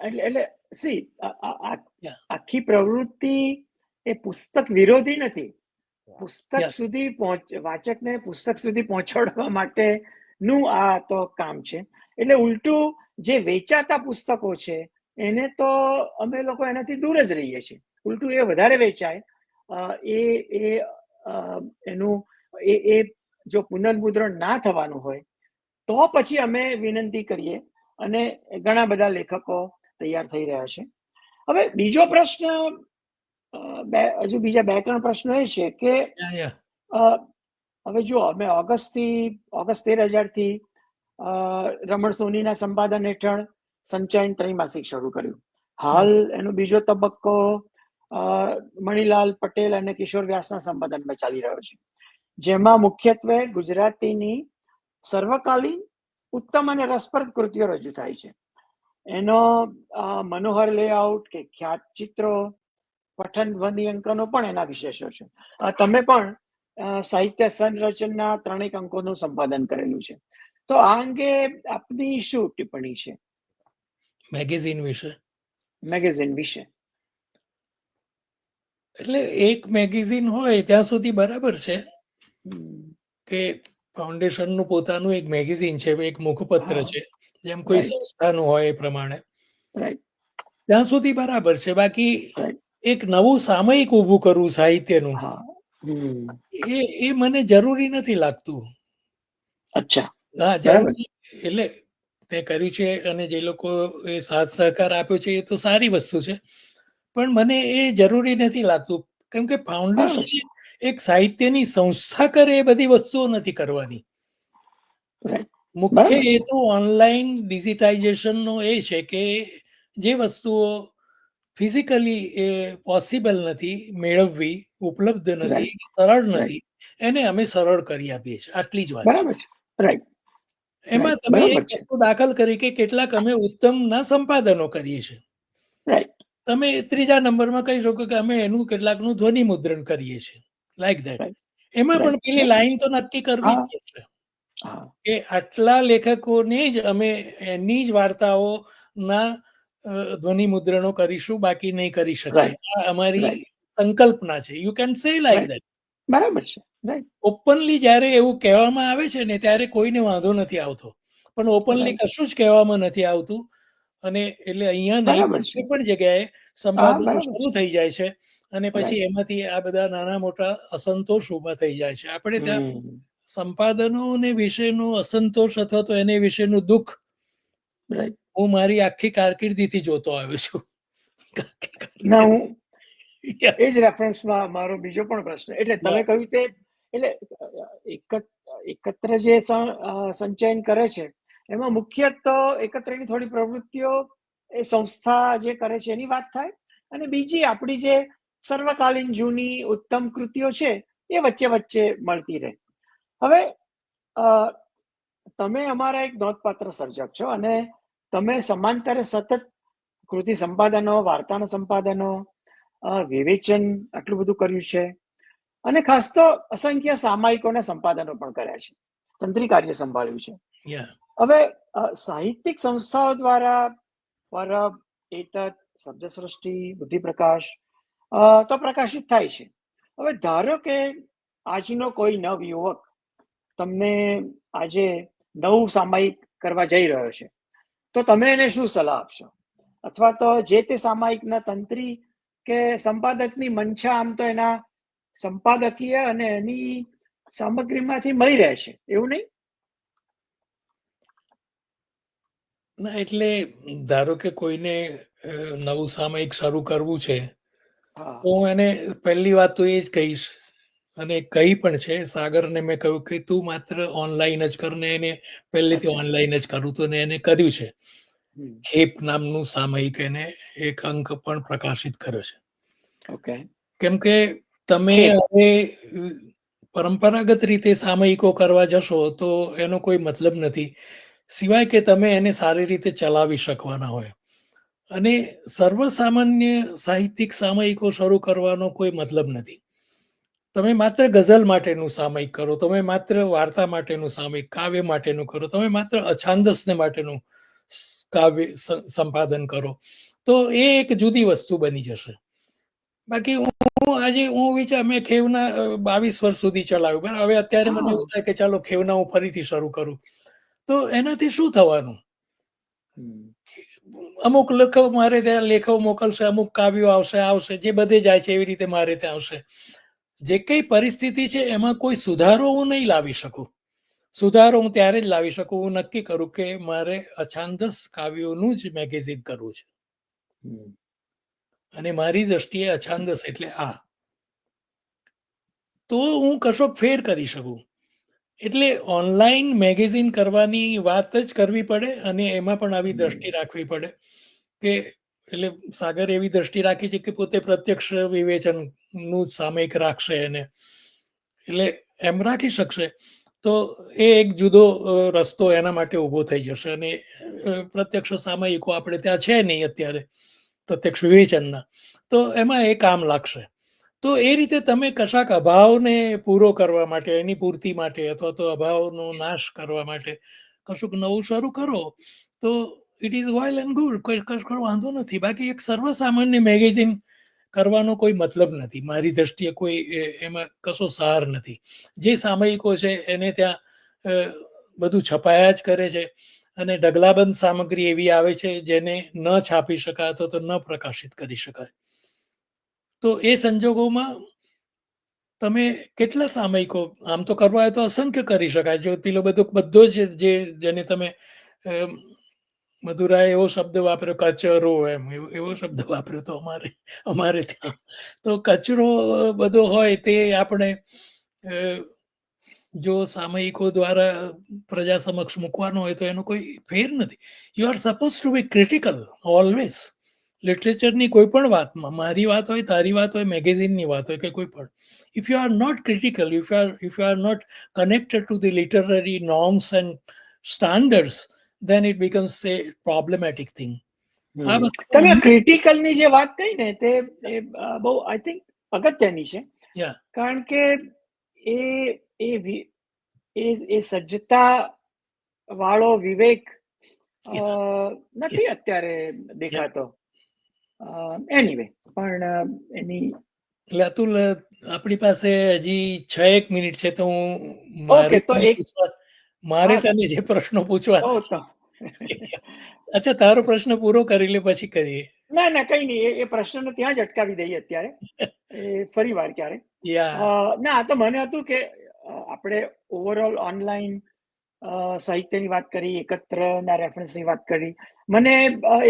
એટલે આખી પ્રવૃત્તિ એ પુસ્તક વિરોધી નથી. પુસ્તક સુધી વાચકને પુસ્તક સુધી પહોંચાડવા માટેનું આ તો કામ છે. એટલે ઉલટું જે વેચાતા પુસ્તકો છે એને તો અમે લોકો એનાથી દૂર જ રહીએ છીએ. ઉલટું એ વધારે વેચાય એનું એ જો પુનર્મુદ્રણ ના થવાનું હોય તો પછી અમે વિનંતી કરીએ અને ઘણા બધા લેખકો તૈયાર થઈ રહ્યા છે. હવે બીજો પ્રશ્ન, હજુ બીજા 2-3 પ્રશ્નો એ છે કે હવે જો અમે ઓગસ્ટ 13,000 થી રમણ સોનીના સંપાદન હેઠળ સંચયન ત્રૈમાસિક શરૂ કર્યું. હાલ એનો બીજો તબક્કો મણિલાલ પટેલ અને કિશોર વ્યાસના સંપાદનમાં ચાલી રહ્યો છે, જેમાં મુખ્યત્વે ગુજરાતીની સર્વકાલીન ઉત્તમ અને રસપ્રદ કૃતિઓ રજૂ થાય છે. એનો મનોહર લેઆઉટ કે ખ્યાત ચિત્રો, પઠન ધ્વનિ અંકનો પણ એના વિશેષો છે. તમે પણ સાહિત્ય સંરચનના 3 અંકોનું સંપાદન કરેલું છે. તો આ અંગે આપની શું ટિપ્પણી છે? મેગેઝિન વિશે એટલે એક મેગેઝિન હોય ત્યાં સુધી બરાબર છે કે ફાઉન્ડેશનનું પોતાનું એક મેગેઝિન છે, એક મુખપત્ર છે, જેમ કોઈ સંસ્થાનું હોય એ પ્રમાણે, ત્યાં સુધી બરાબર છે. બાકી એક નવું સામયિક ઊભું કરવું સાહિત્યનું, એ મને જરૂરી નથી લાગતું. હા, જરૂરી એટલે તે કર્યું છે અને જે લોકો એ સાથ સહકાર આપ્યો છે એ તો સારી વસ્તુ છે, પણ મને એ જરૂરી નથી લાગતું. કેમ કે ફાઉન્ડેશન એક સાહિત્યની સંસ્થા કરે એ બધી વસ્તુઓ નથી કરવાની. મુખ્ય હેતુ ઓનલાઈન ડિજિટાઇઝેશનનો એ છે કે જે વસ્તુઓ ફિઝિકલી એ પોસિબલ નથી, મેળવવી ઉપલબ્ધ નથી, સરળ નથી, એને અમે સરળ કરી આપીએ છીએ. આટલી જ વાત છે. એમાં તમે એક વસ્તુ દાખલ કરી કે કેટલાક અમે ઉત્તમના સંપાદનો કરીએ છીએ. તમે 3જા નંબરમાં કહી શકો કે અમે એનું કેટલાકનું ધ્વનિ મુદ્રણ કરીએ છીએ, લાઈક ધેટ. એમાં પણ પેલી લાઈન તો નક્કી કરવી જ છે કે આટલા લેખકોને જ અમે એની જ વાર્તાઓના ધ્વનિ મુદ્રણો કરીશું, બાકી નહીં કરી શકાય. આ અમારી સંકલ્પના છે. You can say like that. બરાબર છે. ઓપનલી જ્યારે એવું કહેવામાં આવે છે ને ત્યારે કોઈને વાંધો નથી આવતો, પણ ઓપનલી કશું જ કહેવામાં નથી આવતું. અને એટલે અહીંયા નહીં, કોઈ પણ જગ્યાએ સંપાદનો શરૂ થઈ જાય છે અને પછી એમાંથી આ બધા નાના મોટા અસંતોષ ઊભા થઈ જાય છે. આપણે ત્યાં સંપાદનોને વિશેનો અસંતોષ અથવા તો એને વિશેનું દુઃખ હું મારી આખી કારકિર્દીથી જોતો આવ્યો છું. Yeah. એ જ રેફરન્સમાં મારો બીજો પણ પ્રશ્ન, એટલે તમે કહ્યું તે, એટલે એકત્ર જે સંચયન કરે છે એમાં મુખ્ય તો એકત્રની થોડી પ્રવૃત્તિઓ એ સંસ્થા જે કરે છે એની વાત થાય, અને બીજી આપણી જે સર્વકાલીન જૂની ઉત્તમ કૃતિઓ છે એ વચ્ચે વચ્ચે મળતી રહે. હવે તમે અમારા એક નોંધપાત્ર સર્જક છો અને તમે સમાંતરે સતત કૃતિ સંપાદનો, વાર્તાના સંપાદનો, વિવેચન આટલું બધું કર્યું છે, અને ખાસ તો અસંખ્ય સામાયિકોના સંપાદનો પણ કર્યા છે, તંત્રી કાર્ય સંભાળ્યું છે. હવે સાહિત્યિક સંસ્થાઓ દ્વારા પરબ, એતત, શબ્દસૃષ્ટિ, બુદ્ધિપ્રકાશ તો પ્રકાશિત થાય છે. હવે ધારો કે આજનો કોઈ નવ યુવક તમને આજે નવું સામાયિક કરવા જઈ રહ્યો છે, તો તમે એને શું સલાહ આપશો? અથવા તો જે તે સામાયિકના તંત્રી કે સંપાદકની મંશા આમ તો એના સંપાદકીય અને એની સામગ્રીમાંથી મળી રહે છે, એવું નહીં? ના, એટલે ધારો કે કોઈને નવું સામાયિક શરૂ કરવું છે, તો હું એને પહેલી વાત તો એ જ કહીશ, અને કહી પણ છે, સાગરને મેં કહ્યું કે તું માત્ર ઓનલાઈન જ કર, ને એને પહેલેથી ઓનલાઈન જ કરું તો એને કર્યું છે. ખેપ નામનું સામયિક એને એક અંક પણ પ્રકાશિત કર્યો છે. ઓકે. કેમ કે તમે હવે પરંપરાગત રીતે સામયિકો કરવા જશો તો એનો કોઈ મતલબ નથી, સિવાય કે તમે એને સારી રીતે ચલાવી શકવાના હોય. અને સર્વસામાન્ય સાહિત્યિક સામયિકો શરૂ કરવાનો કોઈ મતલબ નથી. તમે માત્ર ગઝલ માટેનું સામયિક કરો, તમે માત્ર વાર્તા માટેનું સામયિક, કાવ્ય માટેનું કરો, તમે માત્ર અછાંદસને માટેનું કાવ્ય સંપાદન કરો, તો એ એક જુદી વસ્તુ બની જશે. બાકી હું વિચાર, મેં ખેવના 22 વર્ષ સુધી ચલાવ્યું, બરાબર. હવે અત્યારે મને એવું થાય કે ચાલો ખેવના હું ફરીથી શરૂ કરું, તો એનાથી શું થવાનું? અમુક લેખો મારે ત્યાં લેખો મોકલશે, અમુક કાવ્યો આવશે, જે બધે જાય છે એવી રીતે મારે ત્યાં આવશે. જે કઈ પરિસ્થિતિ છે એમાં કોઈ સુધારો હું નહીં લાવી શકું. સુધારો હું ત્યારે જ લાવી શકું, હું નક્કી કરું કે મારે અછાંદસ કાવ્યોનું જ મેગેઝિન કરવું છે, અને મારી દ્રષ્ટિએ અછાંદસ એટલે આ, તો હું કશો ફેર કરી શકું. એટલે ઓનલાઈન મેગેઝિન કરવાની વાત જ કરવી પડે, અને એમાં પણ આવી દ્રષ્ટિ રાખવી પડે કે, એટલે સાગર એવી દ્રષ્ટિ રાખી છે કે પોતે પ્રત્યક્ષ વિવેચનનું સામયિક રાખશે, એને એટલે એમ રાખી શકશે તો એ એક જુદો રસ્તો એના માટે ઊભો થઈ જશે. અને પ્રત્યક્ષ સામયિકો આપણે ત્યાં છે નહીં અત્યારે, પ્રત્યક્ષ વિવેચનના, તો એમાં એ કામ લાગશે. તો એ રીતે તમે કશાક અભાવને પૂરો કરવા માટે, એની પૂર્તિ માટે, અથવા તો અભાવનો નાશ કરવા માટે કશુંક નવું શરૂ કરો, તો it is well and good, કોઈ કશો વાંધો નથી. બાકી એક સર્વસામાન્ય મેગેઝિન કરવાનો કોઈ મતલબ નથી મારી દ્રષ્ટિએ, કોઈ એમાં કશો સાર નથી. જે સામયિકો છે એને ત્યાં બધું છપાયા જ કરે છે, અને ઢગલાબંધ સામગ્રી એવી આવે છે જેને ન છાપી શકાય અથવા તો ન પ્રકાશિત કરી શકાય. તો એ સંજોગોમાં તમે કેટલા સામયિકો, આમ તો કરવા હોય તો અસંખ્ય કરી શકાય. જો પેલો બધો જ જેને તમે મધુરાએ એવો શબ્દ વાપર્યો, કચરો, એવો શબ્દ વાપર્યો તો અમારે ત્યાં તો કચરો બધો હોય તે આપણે જો સામયિકો દ્વારા પ્રજા સમક્ષ મૂકવાનો હોય તો એનો કોઈ ફેર નથી. You are suppose to be critical always. લિટરેચરની કોઈ પણ વાતમાં, મારી વાત હોય, તારી વાત હોય, મેગેઝિનની વાત હોય કે કોઈ પણ, if you are not critical, if you are not connected to the literary norms and standards, then it becomes a problematic thing. તમે ક્રિટિકલની જે વાત કહી ને તે બહુ આઈ થિંક અગત્યની છે, કારણ કે એ સજ્જતા વાળો વિવેક નથી અત્યારે દેખાતો. એનીવે, પણ એની એટલે અતુલ, આપણી પાસે હજી 6 મિનિટ છે, તો હું મારે તને જે પ્રશ્નો પૂછવાના, અચ્છા તારો પ્રશ્ન પૂરો કરી લે પછી કરીએ. ના કઈ નહીં, એ પ્રશ્નને ત્યાં જ અટકાવી દઈએ અત્યારે, એ ફરી વાર ક્યારે. ના, તો મને હતું કે આપણે ઓવરઓલ ઓનલાઈન સાહિત્યની વાત કરી, એકત્રના રેફરન્સની વાત કરી. મને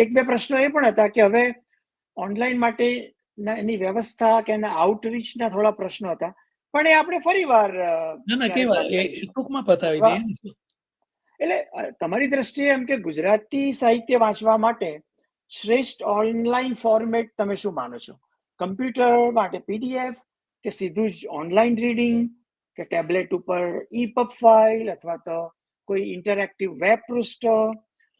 એક બે પ્રશ્નો એ પણ હતા કે હવે ઓનલાઈન માટે એની વ્યવસ્થા કે એના આઉટરીચના થોડા પ્રશ્નો હતા, પણ એ આપણે ફરીવાર ના ક્યારેક કેવા વાત એ કરીશું. ટૂંકમાં પતાવી અથવા દઈએ. એટલે તમારી દ્રષ્ટિએ એમ કે ગુજરાતી સાહિત્ય વાંચવા માટે શ્રેષ્ઠ ઓનલાઈન ફોર્મેટ તમે શું માનો છો? કમ્પ્યુટર માટે પીડીએફ, કે સીધું જ ઓનલાઈન રીડિંગ, કે ટેબ્લેટ ઉપર ઈપબ ફાઇલ, અથવા તો કોઈ ઇન્ટરેક્ટિવ વેબ પૃષ્ઠ,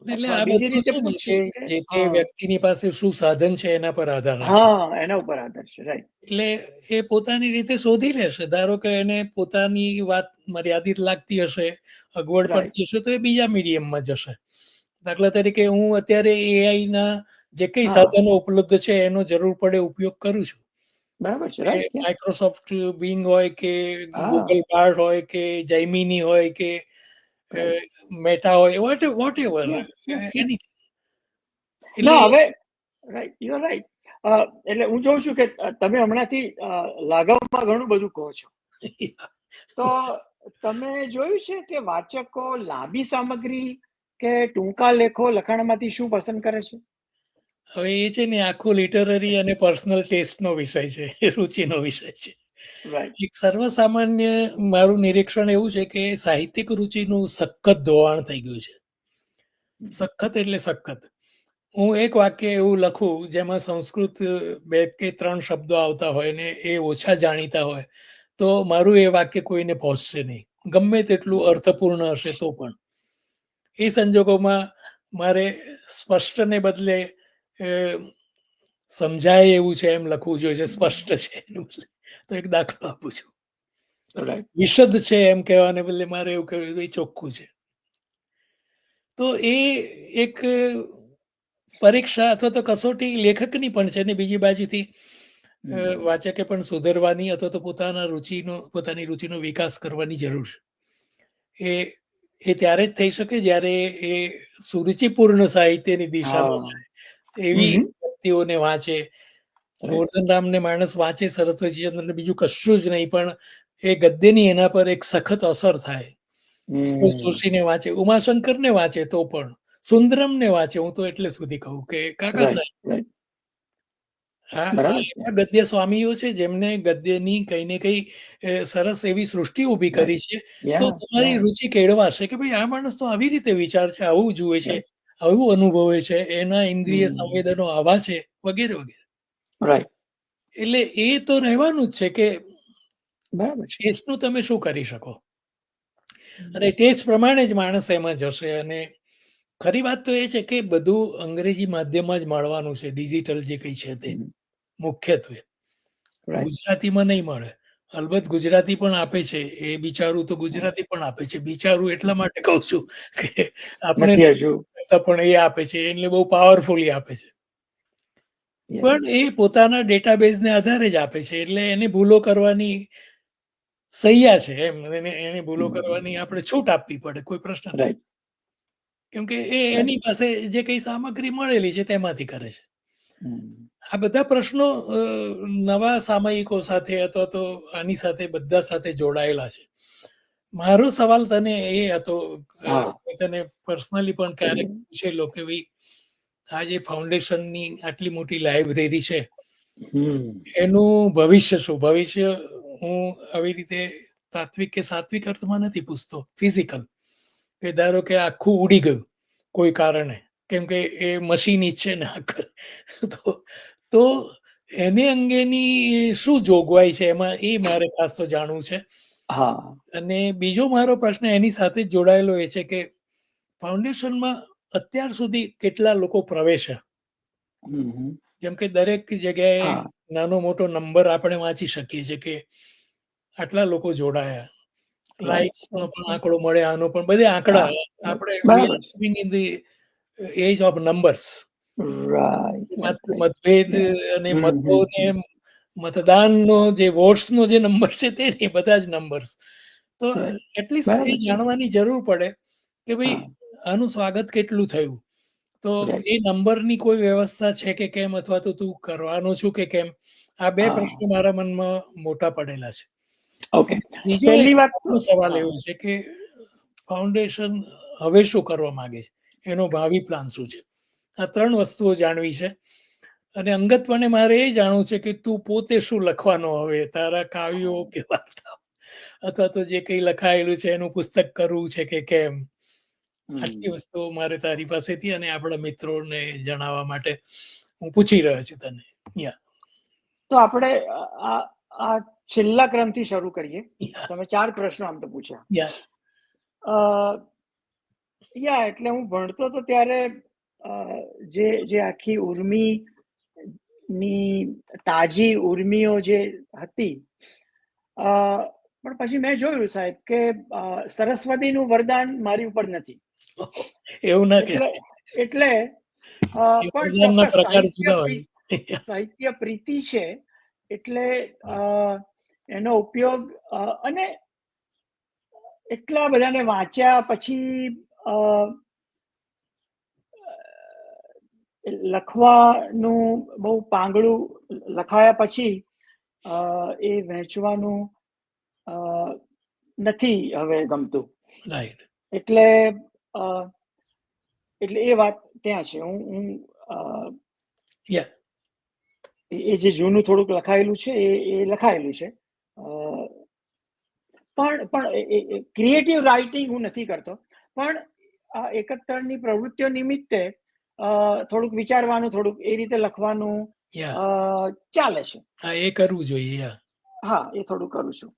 એટલે અથવા આ બીજી બધું રીતે છે ને પૂછીએ કે જે તે વ્યક્તિની પાસે શું સાધન છે એના પર આધાર રાખે. એના ઉપર આધાર છે, રાઈટ. એટલે એ પોતાની રીતે શોધી લેશે. ધારો કે એને પોતાની વાત મર્યાદિત લાગતી હશે, અગવડ રાઈટ. પડતી હશે, તો એ બીજા મીડિયમમાં જશે. દાખલા તરીકે હું અત્યારે એઆઈ ના જે કઈ સાધનો ઉપલબ્ધ છે એનો જરૂર પડે ઉપયોગ કરું છું. બરાબર છે, એ રાઈટ. માઇક્રોસોફ્ટ બિંગ હોય કે ગૂગલ બાર્ડ હોય કે જેમિની હોય કે મેટા હોય, વોટ એવર એનીથિંગ. ના, એટલે હવે રાઈટ, યુ આર રાઈટ. એટલે હું જોઉં છું કે તમે હમણાંથી લાઘવમાં ઘણું બધું કહો છો. તો તમે જોયું છે કે વાચકો લાંબી સામગ્રી કે ટૂંકા લેખો લખાણમાંથી શું પસંદ કરે છે? હવે એ છે ને આખો લિટરરી અને પર્સનલ ટેસ્ટનો વિષય છે, રુચિનો વિષય છે. રાઈટ. એક સર્વસામાન્ય મારું નિરીક્ષણ એવું છે કે સાહિત્યિક રુચિનું સખત ધોવાણ થઈ ગયું છે. સખત એટલે સખત. હું એક વાક્ય એવું લખું જેમાં સંસ્કૃત 2 કે 3 શબ્દો આવતા હોય ને એ ઓછા જાણીતા હોય, તો મારું એ વાક્ય કોઈને પહોંચશે નહીં, ગમે તેટલું અર્થપૂર્ણ હશે તો પણ. એ સંજોગોમાં મારે સ્પષ્ટને બદલે સમજાય એવું છે એમ લખવું જોઈએ, સ્પષ્ટ છે એનું બદલે. તો એક દાખલો આપું છું. રાઈટ. વિશદ છે એમ કહેવાને બદલે મારે એવું કહેવું કે ચોખ્ખું છે. તો એ એક પરીક્ષા અથવા તો કસોટી લેખકની પણ છે ને બીજી બાજુથી વાચકે પણ સુધરવાની અથવા તો પોતાની રુચિનો વિકાસ કરવાની જરૂર છે. એ ત્યારે જ થઈ શકે જ્યારે એ સુરુચિપૂર્ણ સાહિત્યની દિશામાં જાય. એવી વ્યક્તિઓને વાંચે. ગોવર્ધન રામને માણસ વાંચે, સરસ્વતીચંદ્રને બીજું કશું જ નહીં, પણ એ ગદ્યની એના પર એક સખત અસર થાય. જોશીને વાંચે, ઉમાશંકરને વાંચે તો પણ, સુંદરમને વાંચે. હું તો એટલે સુધી કહું કે કાકા સાહેબ આ ગદ્ય સ્વામીઓ છે જેમને ગદ્યની કઈ ને કઈ સરસ એવી સૃષ્ટિ ઊભી કરી છે. તો તમારી રુચિ કેળવાશે કે ભાઈ આ માણસ તો આવી રીતે વિચાર છે, આવું જુએ છે, આવું અનુભવે છે, એના ઇન્દ્રિય સંવેદનો આવા છે, વગેરે વગેરે. રાઈટ. એટલે એ તો રહેવાનું જ છે કે બરાબર છે. ટેસ્ટનું તમે શું કરી શકો, અને ટેસ્ટ પ્રમાણે જ માણસ એમાં જશે. અને ખરી વાત તો એ છે કે બધું અંગ્રેજી માધ્યમમાં જ મળવાનું છે, ડિજિટલ જે કઈ છે તે મુખ્યત્વે ગુજરાતીમાં નહીં મળે. અલબત્ત ગુજરાતી પણ આપે છે, એ બિચારું તો ગુજરાતી પણ આપે છે. બિચારું એટલા માટે કહું છું કે આપણે પણ એ આપે છે, એટલે બહુ પાવરફુલી આપે છે. પણ એ પોતાના ડેટાબેઝને આધારે જ આપે છે, એટલે એને ભૂલો કરવાની સૈયા છે એમ. એને ભૂલો કરવાની આપણે છૂટ આપવી પડે, કોઈ પ્રશ્ન નથી. કેમ કે એની પાસે જે કઈ સામગ્રી મળેલી છે તેમાંથી કરે છે. આ બધા પ્રશ્નો નવા સામયિકો સાથે અથવા તો આની સાથે બધા સાથે જોડાયેલા છે. મારો સવાલ તને એ હતો, તને પર્સનલી પણ ક્યારેક પૂછેલો કે ભાઈ આ જે ફાઉન્ડેશનની આટલી મોટી લાઇબ્રેરી છે એનું ભવિષ્ય શું? ભવિષ્ય હું આવી રીતે તાત્વિક કે સાત્વિક અર્થમાં નથી પૂછતો, ફિઝિકલ. કે ધારો કે આખું ઉડી ગયું કોઈ કારણે, કેમ કે એ મશીની છે ને તો એને અંગેની શું જોગવાઈ છે એમાં, એ મારે ખાસ તો જાણવું છે. અને બીજો મારો પ્રશ્ન એની સાથે જ જોડાયેલો એ છે કે ફાઉન્ડેશનમાં અત્યાર સુધી કેટલા લોકો પ્રવેશ્યા? જેમ કે દરેક જગ્યાએ નાનો મોટો નંબર આપણે વાંચી શકીએ છીએ કે આટલા લોકો જોડાયા. લાઇક્સનો પણ આંકડો મળે, આનો પણ, બધે આંકડા. આપણે we are living in the age of numbers. મતભેદ અને મતોને મતદાનનો જે વોટ્સનો જે નંબર છે તે નહીં, બધા જ નંબર્સ. તો એટલીસ્ટ એ જાણવાની જરૂર પડે કે ભાઈ આનું સ્વાગત કેટલું થયું. તો એ નંબરની કોઈ વ્યવસ્થા છે કે કેમ, અથવા તો તું કરવાનો છું કે કેમ? આ બે પ્રશ્નો મારા મનમાં મોટા પડેલા છે. બીજો એક સવાલ એવો છે કે ફાઉન્ડેશન હવે શું કરવા માંગે છે, એનો ભાવિ પ્લાન શું છે? આ 3 વસ્તુઓ જાણવી છે. અને અંગતપણે મારે એ જાણવું છે કે તું પોતે શું લખવાનો હવે, તારા કાવ્યો કે વાર્તાઓ અથવા તો જે કંઈ લખાયેલું છે એનું પુસ્તક કરવું છે કે કેમ? આટલી વસ્તુઓ મારે તારી પાસેથી અને આપણા મિત્રોને જણાવવા માટે હું પૂછી રહ્યો છું તને. તો આપણે આ છેલ્લા ક્રમથી શરૂ કરીએ. તમે 4 પ્રશ્નો આમ તો પૂછ્યા. એટલે હું ભણતો તો ત્યારે જે આખી ઉર્મી ની તાજી ઉર્મીઓ જે હતી, પણ પછી મેં જોયું સાહેબ કે સરસ્વતીનું વરદાન મારી ઉપર નથી. એવું ના એટલે પણ ચોક્કસ સાહિત્ય પ્રીતિ છે એટલે એનો ઉપયોગ અને એટલા બધાને વાંચ્યા પછી લખવાનું બહુ પાંગળું લખાયા પછી એ વહેંચવાનું નથી હવે ગમતું. એટલે એ વાત ત્યાં છે. હું એ જે જૂનું થોડુંક લખાયેલું છે એ લખાયેલું છે, પણ ક્રિએટિવ રાઇટિંગ હું નથી કરતો. પણ આ 71ની પ્રવૃત્તિઓ નિમિત્તે થોડુંક વિચારવાનું, થોડુંક એ રીતે લખવાનું ચાલે છે. એ કરવું જોઈએ. હા, એ થોડું કરું છું.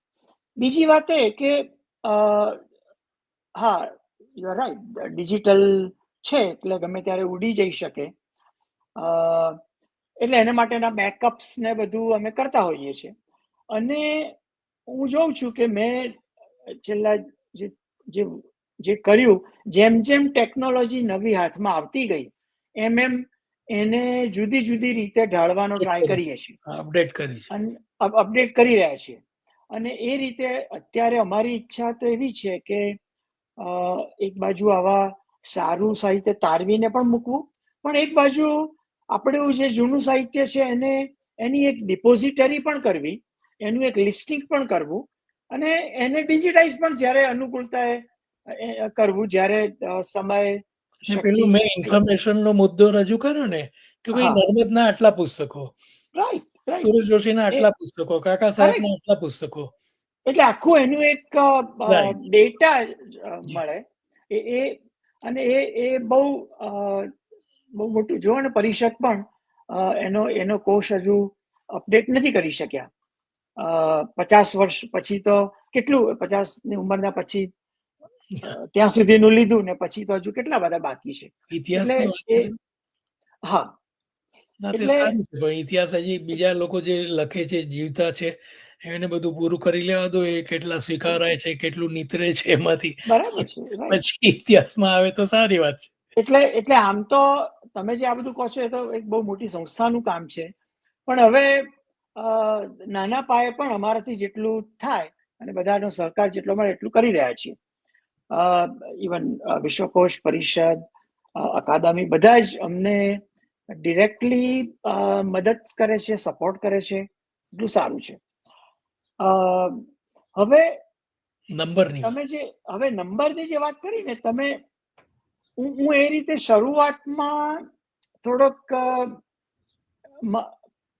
બીજી વાત એ કે હા, યુ આર રાઈટ, ડિજિટલ છે એટલે ગમે ત્યારે ઉડી જઈ શકે, એટલે એના માટેના બેકઅપ્સ ને બધું અમે કરતા હોઈએ છીએ. અને હું જોઉં છું કે મેં છેલ્લા જે કર્યું, જેમ જેમ ટેકનોલોજી નવી હાથમાં આવતી ગઈ એમ એને જુદી જુદી રીતે ઢાળવાનો ટ્રાય કરીએ છીએ, અપડેટ કરી રહ્યા છીએ. અને એ રીતે અત્યારે અમારી ઈચ્છા તો એવી છે કે એક બાજુ આવા સારું સાહિત્ય તારવીને પણ મૂકવું, પણ એક બાજુ આપણું જે જૂનું સાહિત્ય છે એની એક ડિપોઝિટરી પણ કરવી, એનું એક લિસ્ટિંગ પણ કરવું અને એને ડિજિટાઇઝ પણ જ્યારે અનુકૂળતા કરવું, જ્યારે સમય પેલું મેં ઇન્ફોર્મેશનનો મુદ્દો રજૂ કર્યો ને કે ભાઈ નર્મદના આટલા પુસ્તકો, સુરેશ જોશીના આટલા પુસ્તકો, કાકા સાહેબના આટલા પુસ્તકો, એટલે આખું એનું એક ડેટા મળે. અને એ બહુ મોટું જો ને પરિષદ પણ એનો કોષ હજુ અપડેટ નથી કરી શક્યા. 50 વર્ષ પછી તો કેટલું, 50ની ઉંમરના પછી ત્યાં સુધીનું લીધું ને પછી તો હજુ કેટલા બધા બાકી છે. હા, ઇતિહાસ હજી બીજા લોકો જે લખે છે, જીવતા છે, એને બધું પૂરું કરી લેવા દો. એ કેટલા સ્વીકારાય છે, કેટલું નીતરે છે એમાંથી, બરાબર છે. પછી ઇતિહાસમાં આવે તો સારી વાત છે. એટલે આમ તો તમે જે આ બધું કહો છો એ તો એક બહુ મોટી સંસ્થાનું કામ છે, પણ હવે નાના પાયે પણ અમારાથી જેટલું થાય અને બધાનો સહકાર જેટલો મળે એટલું કરી રહ્યા છીએ. ઇવન વિશ્વકોશ પરિષદ, અકાદમી બધા જ અમને ડિરેક્ટલી મદદ કરે છે, સપોર્ટ કરે છે, એટલું સારું છે. હવે નંબરની જે વાત કરી ને તમે, હું એ રીતે શરૂઆતમાં થોડોક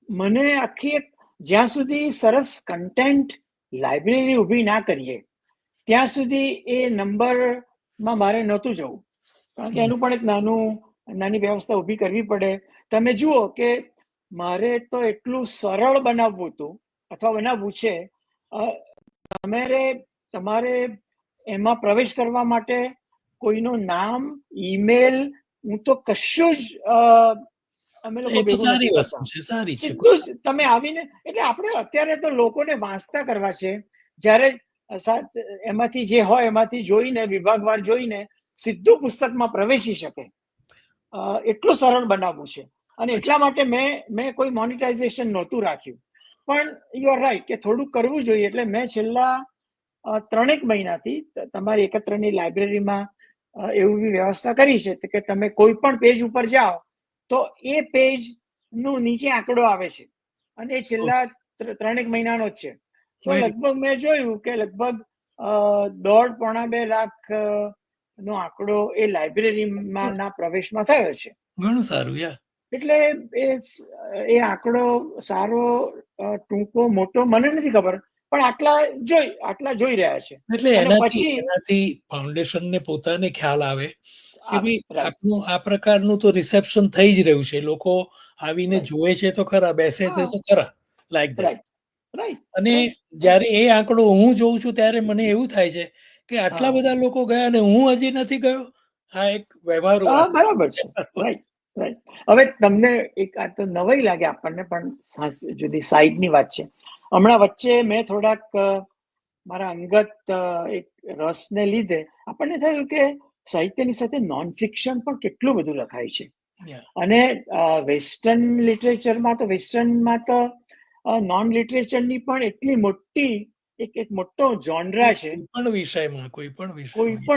મને આખી જ્યાં સુધી સરસ કન્ટેન્ટ લાઇબ્રેરી ઊભી ના કરીએ ત્યાં સુધી એ નંબરમાં મારે નહોતું જવું, કારણ કે એનું પણ એક નાની વ્યવસ્થા ઊભી કરવી પડે. તમે જુઓ કે મારે તો એટલું સરળ બનાવવું હતું અથવા બનાવવું છે, તમારે એમાં પ્રવેશ કરવા માટે કોઈનું નામ, ઈમેલ, હું તો કશું જ અમે લોકો ભેગું નથી કરતા. સીધું જ તમે આવીને, એટલે આપણે અત્યારે તો લોકોને વાંચતા કરવા છે, જ્યારે એમાંથી જે હોય એમાંથી જોઈને વિભાગવાર જોઈને સીધું પુસ્તકમાં પ્રવેશી શકે એટલું સરળ બનાવવું છે. અને એટલા માટે મેં કોઈ મોનિટાઇઝેશન નહોતું રાખ્યું. પણ યુ આર રાઈટ કે થોડુંક કરવું જોઈએ. એટલે મેં છેલ્લા 3 મહિનાથી તમારી 71ની લાઇબ્રેરીમાં એવી વ્યવસ્થા કરી છે કે તમે કોઈ પણ પેજ ઉપર જાઓ તો એ પેજ નું નીચે આંકડો આવે છે અને એ છેલ્લા 3 મહિનાનો જ છે. તો લગભગ મેં જોયું કે લગભગ 1.5-2 લાખ નો આંકડો એ લાઇબ્રેરીમાં ના પ્રવેશમાં થયો છે. ઘણું સારું. એટલે એ આંકડો સારો ટૂંકો મોટો મને નથી ખબર, પણ આટલા જોઈ રહ્યા છે. એટલે અને પછી એનાથી ફાઉન્ડેશનને પોતાને ખ્યાલ આવે કે ભાઈ right. આપનું આ પ્રકારનું તો રિસેપ્શન થઈ જ રહ્યું છે, લોકો આવીને Right. જુએ છે તો ખરા, બેસે છે તો ખરા, લાઈક ધેટ. રાઈટ અને જ્યારે એ આંકડો હું જોઉં છું ત્યારે મને એવું થાય છે કે આટલા બધા લોકો ગયા અને હું હજી નથી ગયો. આ એક વ્યવહારુ વાત. બરાબર છે. રાઈટ. હવે તમને એક આ તો નવાઈ લાગે આપણને, પણ જુદી સાઈડની વાત છે. હમણાં વચ્ચે મેં થોડાક મારા અંગત એક રસને લીધે આપણને થયું કે સાહિત્યની સાથે નોન ફિક્શન પણ કેટલું બધું લખાય છે. અને વેસ્ટર્નમાં તો નોન લિટરેચરની પણ એટલી મોટી એક મોટો જોનરા છે કોઈ પણ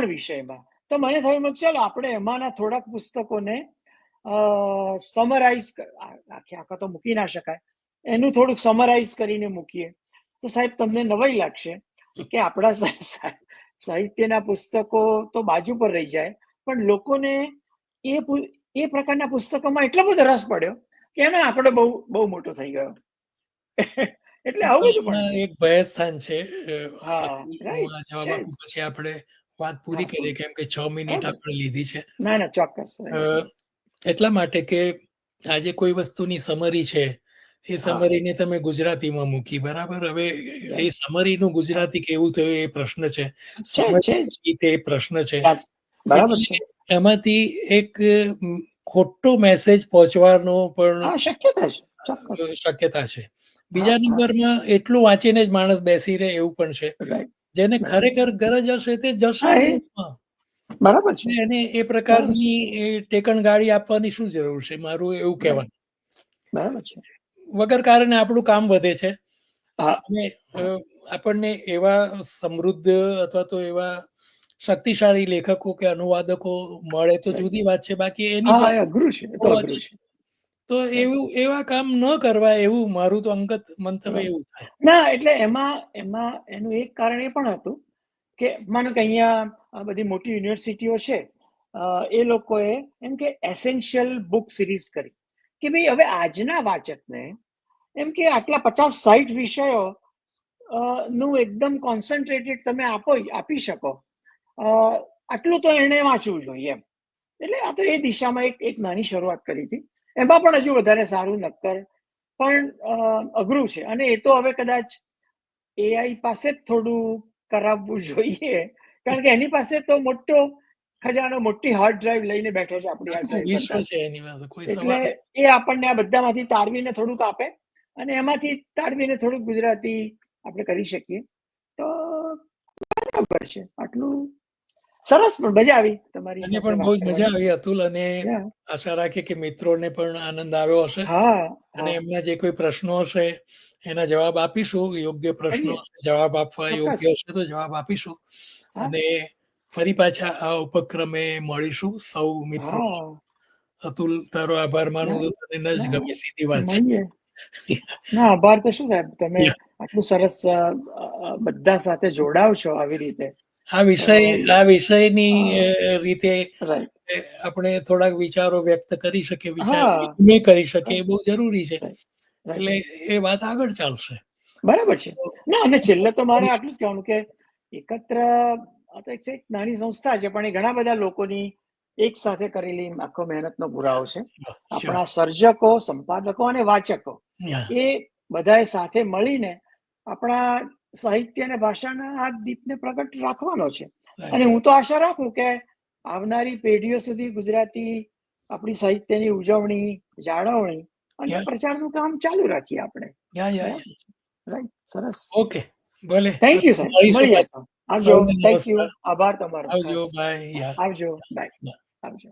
વિષયમાં. તો મને થયું ચાલો આપણે એમાંના થોડાક પુસ્તકોને સમરાઇઝ આખા તો મૂકી ના શકાય, એનું થોડુંક સમરાઇઝ કરીને મૂકીએ તો સાહેબ તમને નવાઈ લાગશે કે આપણા સાહિત્યના પુસ્તકો તો બાજુ પર રહી જાય, પણ લોકોને એ પ્રકારના પુસ્તકોમાં એટલો બધો રસ પડ્યો કે એનો આંકડો બહુ મોટો થઈ ગયો. એટલે આવું બધું પણ છે. એક ભયસ્થાન છે. જવાબ આપું પછી આપણે વાત પૂરી કરીએ, કેમ કે 6 મિનિટ આપણે લીધી છે. ના ચોક્કસ. એટલા માટે કે આજે કોઈ વસ્તુની સમરી છે, એ સમરીને તમે ગુજરાતીમાં મૂકી, બરાબર. હવે એ સમરીનું ગુજરાતી કેવું થયું એ પ્રશ્ન છે, સમરી તે પ્રશ્ન છે. બરાબર છે. એમાંથી એક ખોટો મેસેજ પહોંચવાનો પણ શક્યતા છે. બીજા નંબરમાં એટલું વાંચીને જ માણસ બેસી રહે એવું પણ છે. જેને ખરેખર ગરજ હશે તે જશે. બરાબર છે. એને એ પ્રકારની ટેકણ ગાડી આપવાની શું જરૂર છે, મારું એવું કહેવાનું. બરાબર છે. વગર કારણે આપણું કામ વધે છે. આપણને એવા સમૃદ્ધ અથવા તો એવા શક્તિશાળી લેખકો કે અનુવાદકો મળે તો જુદી વાત છે, બાકી એની અઘરું છે. તો એવા કામ ન કરવા, એવું મારું તો અંગત મંતવ્ય એવું થાય. ના, એટલે એમાં એનું એક કારણ એ પણ હતું કે માનો કે અહીંયા બધી મોટી યુનિવર્સિટીઓ છે, એ લોકોએ એમ કે એસેન્શિયલ બુક સિરીઝ કરી કે ભાઈ હવે આજના વાચકને એમ કે આટલા 50-60 વિષયો નું એકદમ કોન્સન્ટ્રેટેડ તમે આપી શકો, આટલું તો એને વાંચવું જોઈએ એમ. એટલે આ તો એ દિશામાં એક નાની શરૂઆત કરી હતી. એમાં પણ હજુ વધારે સારું નક્કર પણ અઘરું છે. અને એ તો હવે કદાચ એઆઈ પાસે જ થોડું કરાવવું જોઈએ, કારણ કે એની પાસે તો મોટો ખજાનો, મોટી હાર્ડ ડ્રાઈવ લઈને બેઠો છે આપણી હાર્ડ ડ્રાઈવ કરતા. એટલે એ આપણને આ બધામાંથી તારવીને થોડુંક આપે અને એમાંથી તારવીને થોડુંક ગુજરાતી આપણે કરી શકીએ તો બરાબર છે. આટલું સરસ. પણ મજા આવી તમારી સાથે. પણ બહુ જ મજા આવી, અતુલ. અને આશા રાખીએ કે મિત્રોને પણ આનંદ આવ્યો હશે. અને એમના જે કોઈ પ્રશ્નો હશે એના જવાબ આપીશું. યોગ્ય પ્રશ્નો જવાબ આપવા યોગ્ય હશે તો જવાબ આપીશું. અને ફરી પાછા આ ઉપક્રમે મળીશું સૌ મિત્રો. અતુલ, તારો આભાર માનું તો તને ન જ ગમે, સીધી વાત છે. ના, આભાર તો શું સાહેબ, તમે આટલું સરસ બધા સાથે જોડાવ છો આવી રીતે. આ વિષયની રીતે આપણે થોડાક વિચારો વ્યક્ત કરી શકીએ, વિચાર કરી શકીએ, એ બહુ જરૂરી છે. એટલે એ વાત આગળ ચાલશે. બરાબર છે. ના, અને છેલ્લે તો મારે આટલું જ કહેવાનું કે એકત્ર એક નાની સંસ્થા છે, પણ એ ઘણા બધા લોકોની એક સાથે કરેલી આખો મહેનતનો પુરાવો છે. આપણા સર્જકો, સંપાદકો અને વાચકો એ બધાએ સાથે મળીને આપણા સાહિત્ય અને ભાષાના આ દીપને પ્રગટ રાખવાનો છે. અને હું તો આશા રાખું કે આવનારી પેઢીઓ સુધી ગુજરાતી આપણી સાહિત્યની ઉજવણી, જાળવણી અને પ્રચારનું કામ ચાલુ રાખીએ આપણે. રાઈટ. સરસ. ઓકે, ભલે. થેન્ક યુ સાહેબ. મળીએ. આવજો. Thank you. આભાર તમારો. આવજો. બાય. આવજો. બાય. આવજો.